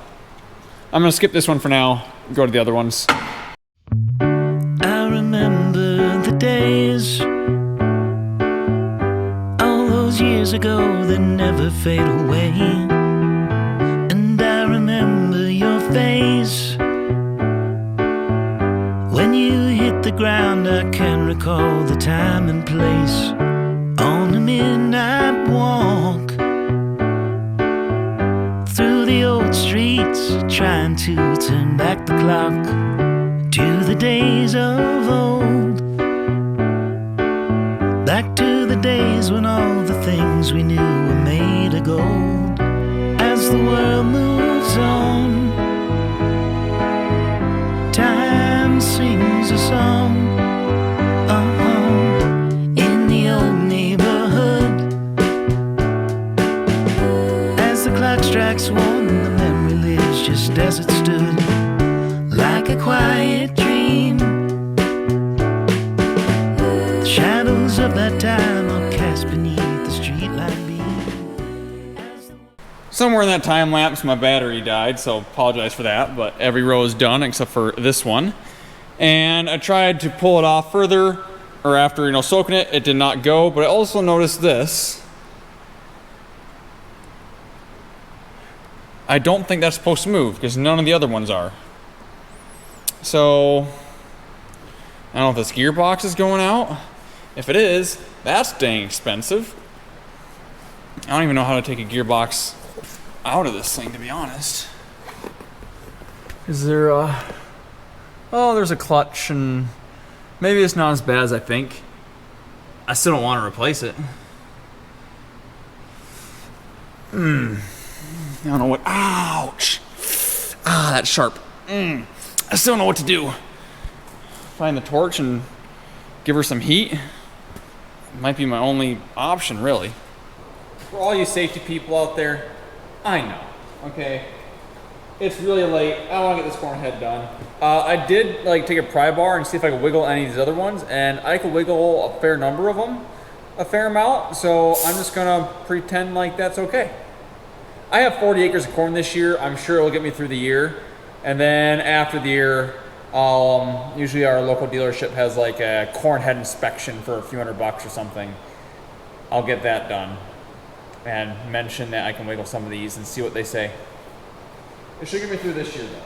Speaker 1: I'm gonna skip this one for now, go to the other ones.
Speaker 2: I remember the days, all those years ago that never fade away. And I remember your face when you hit the ground. I can recall the time and place on a midnight walk through the old streets, trying to turn back the clock to the days of old, back to the days when all the things we knew were made of gold. As the world moves on, time sings a song. In the old neighborhood, as the clock strikes 1, the memory lives just as it stood, like a quiet dream. The shadows of that time are cast beneath the streetlight beam.
Speaker 1: Somewhere in that time lapse, my battery died, so apologize for that, but every row is done except for this one. And I tried to pull it off further, or after, soaking it, it did not go, but I also noticed this. I don't think that's supposed to move, because none of the other ones are. So, I don't know if this gearbox is going out. If it is, that's dang expensive. I don't even know how to take a gearbox out of this thing, to be honest. Is there oh, there's a clutch, and maybe it's not as bad as I think. I still don't want to replace it. I don't know what, ouch. Ah, that's sharp. I still don't know what to do. Find the torch and give her some heat. Might be my only option, really. For all you safety people out there, I know, okay? It's really late. I want to get this corn head done. I did take a pry bar and see if I could wiggle any of these other ones, and I could wiggle a fair number of them, a fair amount, so I'm just gonna pretend like that's okay. I have 40 acres of corn this year. I'm sure it'll get me through the year. And then after the year, usually our local dealership has like a corn head inspection for a few $100 or something. I'll get that done and mention that I can wiggle some of these and see what they say. It should get me through this year though.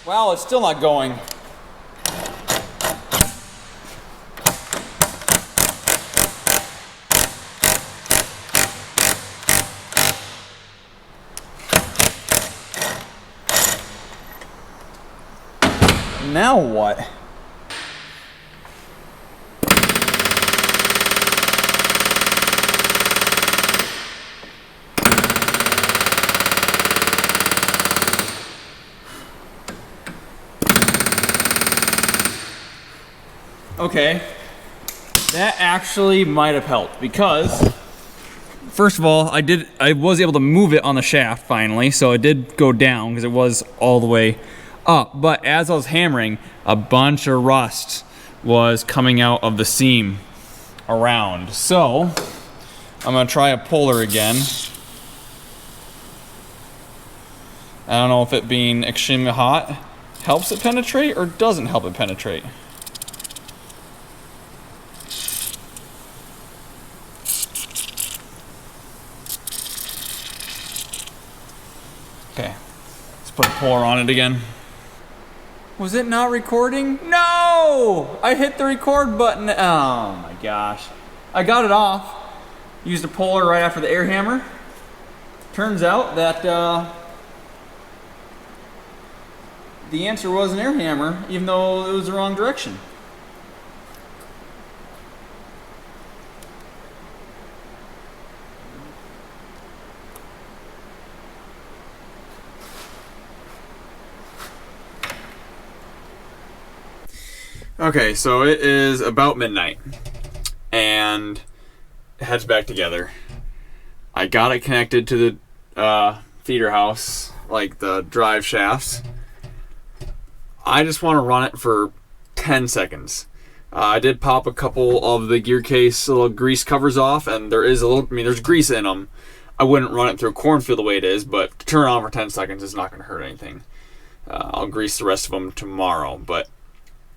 Speaker 1: Wow, it's still not going. Now what? Okay, that actually might have helped because first of all, I was able to move it on the shaft finally, so it did go down because it was all the way up. But as I was hammering, a bunch of rust was coming out of the seam around. So I'm gonna try a puller again. I don't know if it being extremely hot helps it penetrate or doesn't help it penetrate. Okay, let's put a puller on it again. Was it not recording? No! I hit the record button. Oh my gosh. I got it off. Used a puller right after the air hammer. Turns out that the answer was an air hammer, even though it was the wrong direction. Okay, so it is about midnight, and it heads back together. I got it connected to the feeder house, like the drive shafts. I just want to run it for 10 seconds. I did pop a couple of the gear case little grease covers off, and there is a little, there's grease in them. I wouldn't run it through a cornfield the way it is, but to turn it on for 10 seconds is not going to hurt anything. I'll grease the rest of them tomorrow, but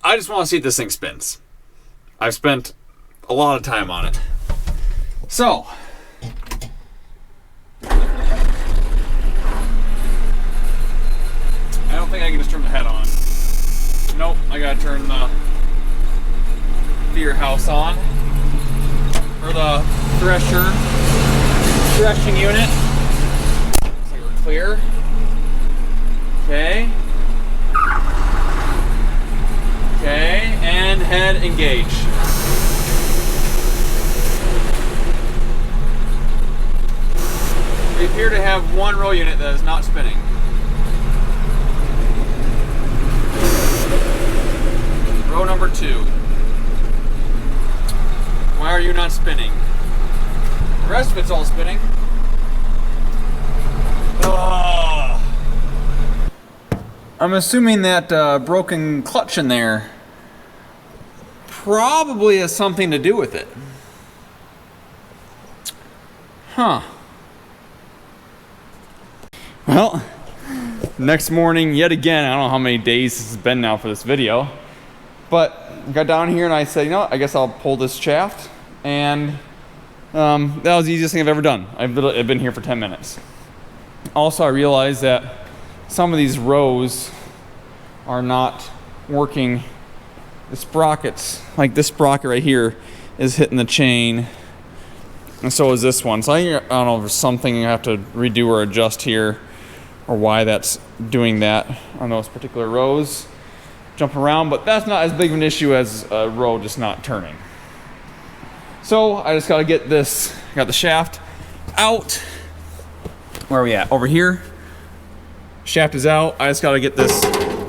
Speaker 1: I just want to see if this thing spins. I've spent a lot of time on it. So, I don't think I can just turn the head on. Nope, I gotta turn the feeder house on. Or the threshing unit. Looks like we're clear. Okay. Okay, and head engage. We appear to have one row unit that is not spinning. Row number 2. Why are you not spinning? The rest of it's all spinning. Ugh. I'm assuming that broken clutch in there probably has something to do with it. Huh. Well, next morning, yet again, I don't know how many days this has been now for this video, but I got down here and I said, you know what, I guess I'll pull this shaft, and that was the easiest thing I've ever done. I've been here for 10 minutes. Also, I realized that some of these rows are not working. The sprockets, like this sprocket right here, is hitting the chain, and so is this one. So I don't know if there's something I have to redo or adjust here, or why that's doing that on those particular rows. Jump around, but that's not as big of an issue as a row just not turning. So I just gotta get this, got the shaft out. Where are we at? Over here. Shaft is out. I just gotta get this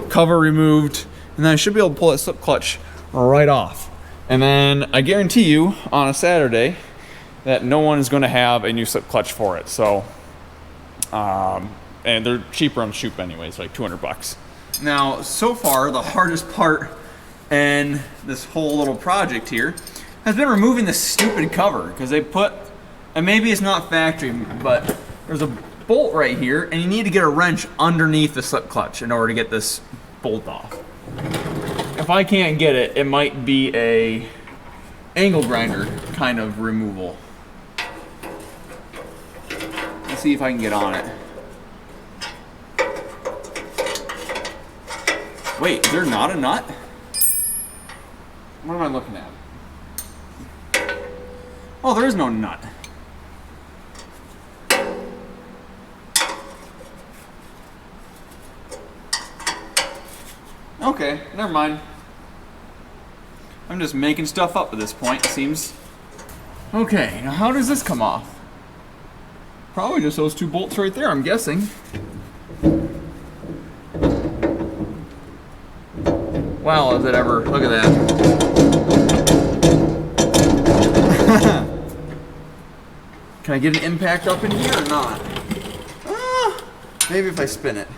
Speaker 1: cover removed, and then I should be able to pull that slip clutch right off. And then I guarantee you on a Saturday that no one is gonna have a new slip clutch for it. So, and they're cheaper on Shoop anyways, like 200 bucks. Now, so far, the hardest part in this whole little project here has been removing this stupid cover, because they put, and maybe it's not factory, but there's a bolt right here, and you need to get a wrench underneath the slip clutch in order to get this bolt off. If I can't get it, it might be a angle grinder kind of removal. Let's see if I can get on it. Wait, is there not a nut? What am I looking at? Oh, there is no nut. Okay, never mind. I'm just making stuff up at this point, it seems. Okay, now how does this come off? Probably just those two bolts right there, I'm guessing. Wow, is it ever? Look at that. Can I get an impact up in here or not? Maybe if I spin it.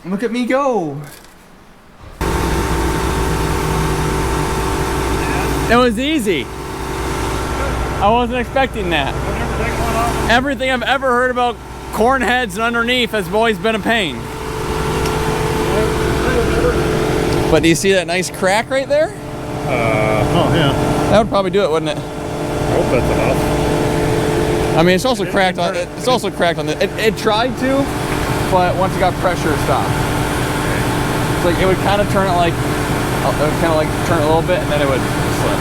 Speaker 1: Look at me go. It was easy. I wasn't expecting that. Everything I've ever heard about corn heads and underneath has always been a pain. But do you see that nice crack right there?
Speaker 3: Oh yeah.
Speaker 1: That would probably do it, wouldn't it?
Speaker 3: I hope that's enough.
Speaker 1: I mean, it's also cracked on. It's also cracked on the. It tried to, but once it got pressure, it stopped. It's like it would kind of turn it like, turn it a little bit, and then it would slip.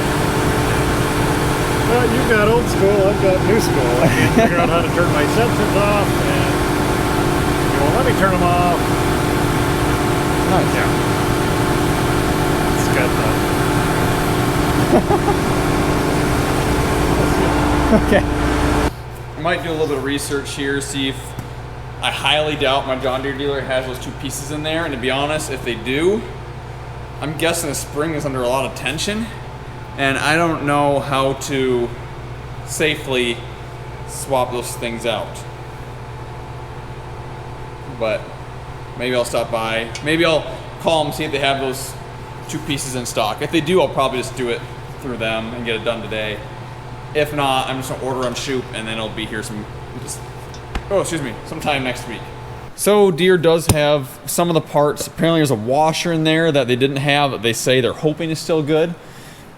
Speaker 3: Well, you've got old school, I've got new school. I can't figure out how to turn my sensors off, and you won't let me turn them off.
Speaker 1: Nice.
Speaker 3: Yeah. It's got that.
Speaker 1: Okay. I might do a little bit of research here, see if I highly doubt my John Deere dealer has those two pieces in there, and to be honest, if they do, I'm guessing the spring is under a lot of tension, and I don't know how to safely swap those things out. But maybe I'll stop by. Maybe I'll call them, see if they have those two pieces in stock. If they do, I'll probably just do it through them and get it done today. If not, I'm just gonna order on Shoop, and then it'll be here sometime next week. So Deere does have some of the parts. Apparently there's a washer in there that they didn't have that they say they're hoping is still good.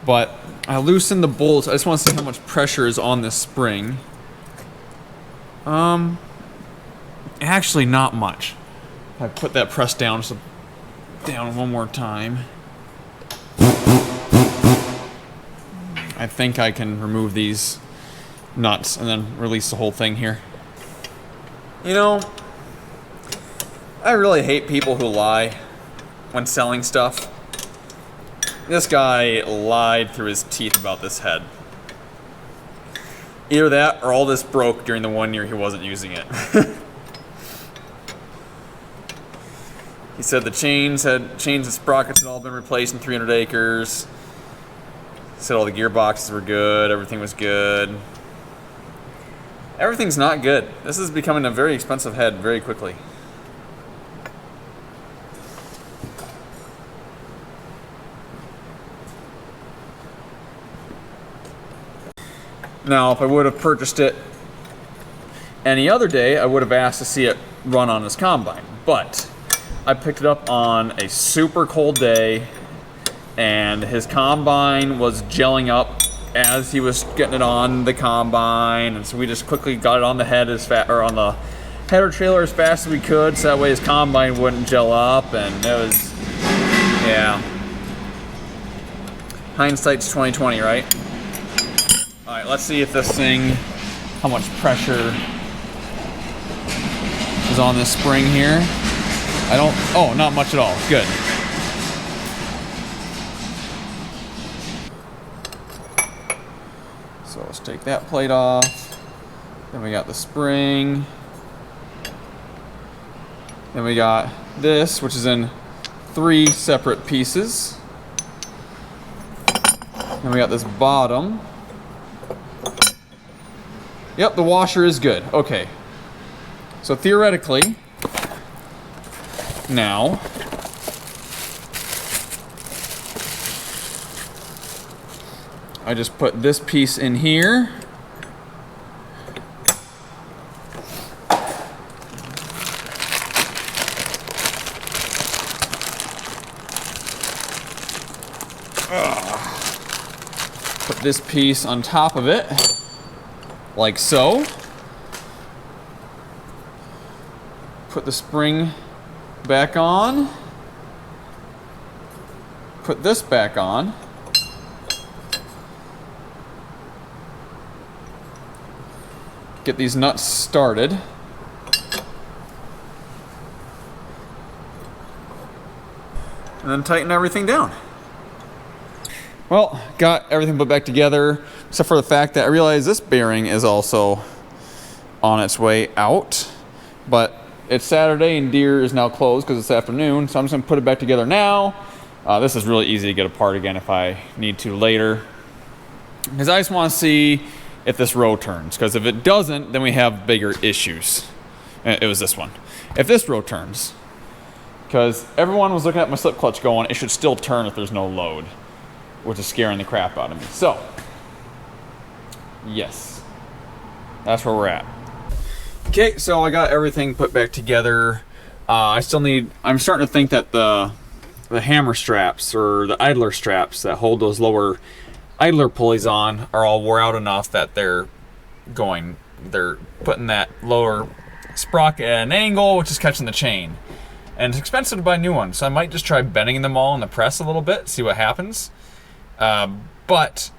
Speaker 1: But I loosened the bolts. I just want to see how much pressure is on this spring. Actually not much. I put that press down down one more time. I think I can remove these nuts and then release the whole thing here. You know, I really hate people who lie when selling stuff. This guy lied through his teeth about this head. Either that or all this broke during the 1 year he wasn't using it. He said the chains and sprockets had all been replaced in 300 acres. He said all the gearboxes were good, everything was good. Everything's not good. This is becoming a very expensive head very quickly. Now, if I would have purchased it any other day, I would have asked to see it run on his combine. But I picked it up on a super cold day, and his combine was gelling up as he was getting it on the combine, and so we just quickly got it on the head on the header trailer as fast as we could, so that way his combine wouldn't gel up, and it was, yeah. Hindsight's 20/20, right? All right, let's see if this thing, how much pressure is on this spring here. Oh, not much at all. Good. So let's take that plate off. Then we got the spring. Then we got this, which is in 3 separate pieces. Then we got this bottom. Yep, the washer is good. Okay. So theoretically, now, I just put this piece in here. Put this piece on top of it, like so. Put the spring back on. Put this back on. Get these nuts started. And then tighten everything down. Well, got everything put back together, except for the fact that I realized this bearing is also on its way out. But it's Saturday and Deere is now closed because it's afternoon, so I'm just gonna put it back together now. This is really easy to get apart again if I need to later. Because I just wanna see if this row turns, because if it doesn't, then we have bigger issues. It was this one. If this row turns, because everyone was looking at my slip clutch going, it should still turn if there's no load, which is scaring the crap out of me. So, yes, that's where we're at. Okay, so I got everything put back together. I'm starting to think that the hammer straps or the idler straps that hold those lower idler pulleys on are all wore out enough that they're putting that lower sprocket at an angle, which is catching the chain. And it's expensive to buy new ones, so I might just try bending them all in the press a little bit, see what happens. But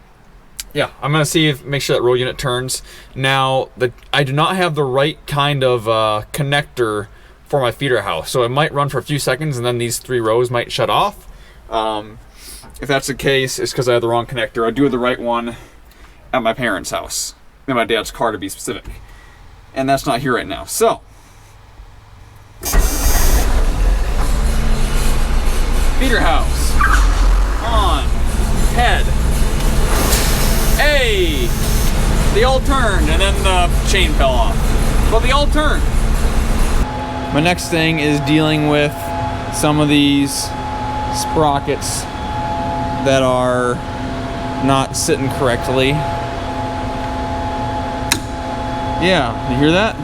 Speaker 1: yeah, I'm gonna make sure that roll unit turns. Now, I do not have the right kind of connector for my feeder house, so it might run for a few seconds and then these 3 rows might shut off. If that's the case, it's because I have the wrong connector. I do have the right one at my parents' house, in my dad's car to be specific, and that's not here right now. So, feeder house on. Head. Hey! They all turned and then the chain fell off. But they all turned. My next thing is dealing with some of these sprockets that are not sitting correctly. Yeah, you hear that?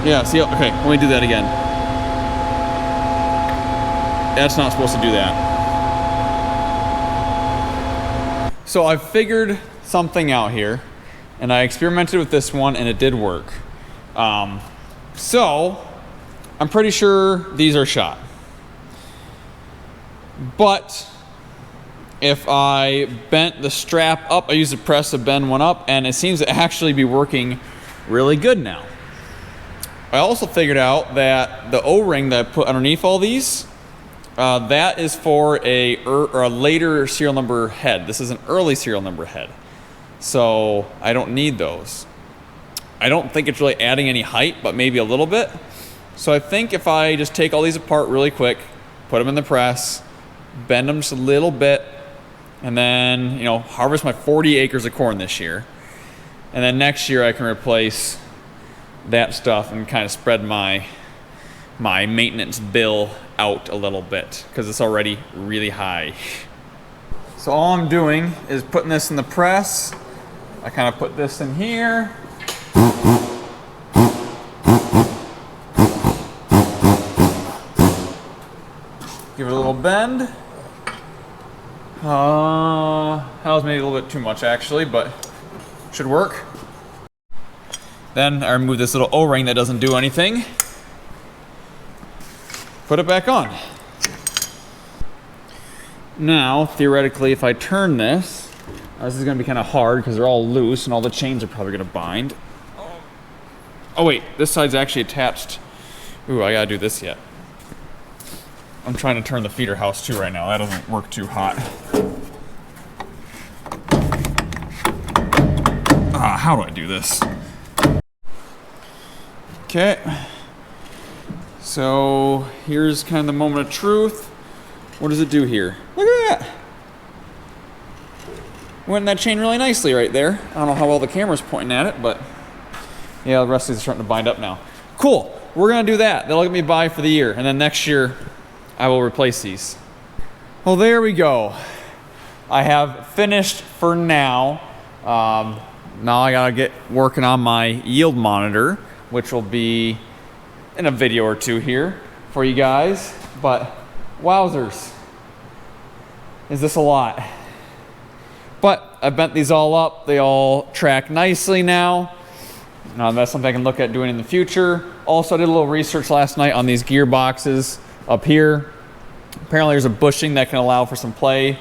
Speaker 1: Yeah, see, okay, let me do that again. That's not supposed to do that. So I figured something out here, and I experimented with this one, and it did work. So I'm pretty sure these are shot. But if I bent the strap up, I used the press to bend one up, and it seems to actually be working really good now. I also figured out that the O-ring that I put underneath all these, that is for a later serial number head. This is an early serial number head. So I don't need those. I don't think it's really adding any height, but maybe a little bit. So I think if I just take all these apart really quick, put them in the press, bend them just a little bit, and then, harvest my 40 acres of corn this year. And then next year I can replace that stuff and kind of spread my maintenance bill out a little bit because it's already really high. So all I'm doing is putting this in the press. I kind of put this in here. Give it a little bend. That was maybe a little bit too much actually, but should work. Then I remove this little O-ring that doesn't do anything. Put it back on. Now, theoretically, if I turn this, this is gonna be kind of hard because they're all loose and all the chains are probably gonna bind. Oh wait, this side's actually attached. Ooh, I gotta do this yet. I'm trying to turn the feeder house too right now. That doesn't work too hot. How do I do this? Okay. So here's kind of the moment of truth. What does it do here? Look at that. Went in that chain really nicely right there. I don't know how well the camera's pointing at it, but yeah, the rest of these are starting to bind up now. Cool. We're gonna do that. That'll get me by for the year, and then next year I will replace these. Well, there we go. I have finished for now. Now I gotta get working on my yield monitor, which will be in a video or two here for you guys. But wowzers, is this a lot? But I bent these all up. They all track nicely now. That's something I can look at doing in the future. Also, I did a little research last night on these gearboxes up here. Apparently there's a bushing that can allow for some play,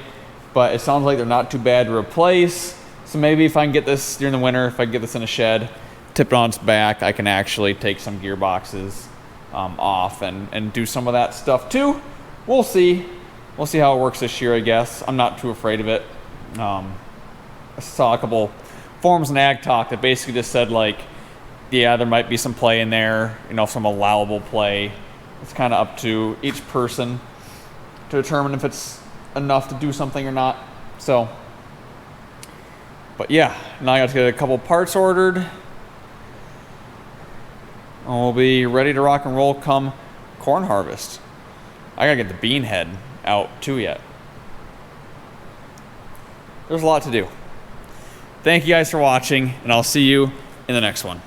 Speaker 1: but it sounds like they're not too bad to replace. So maybe if I can get this during the winter, if I can get this in a shed, tip it on its back, I can actually take some gearboxes off and do some of that stuff too. We'll see. We'll see how it works this year, I guess. I'm not too afraid of it. I saw a couple forums in Ag Talk that basically just said, like, yeah, there might be some play in there, you know, some allowable play. It's kind of up to each person to determine if it's enough to do something or not. So, but yeah, now I got to get a couple parts ordered. And we'll be ready to rock and roll come corn harvest. I gotta get the bean head out too yet. There's a lot to do. Thank you guys for watching, and I'll see you in the next one.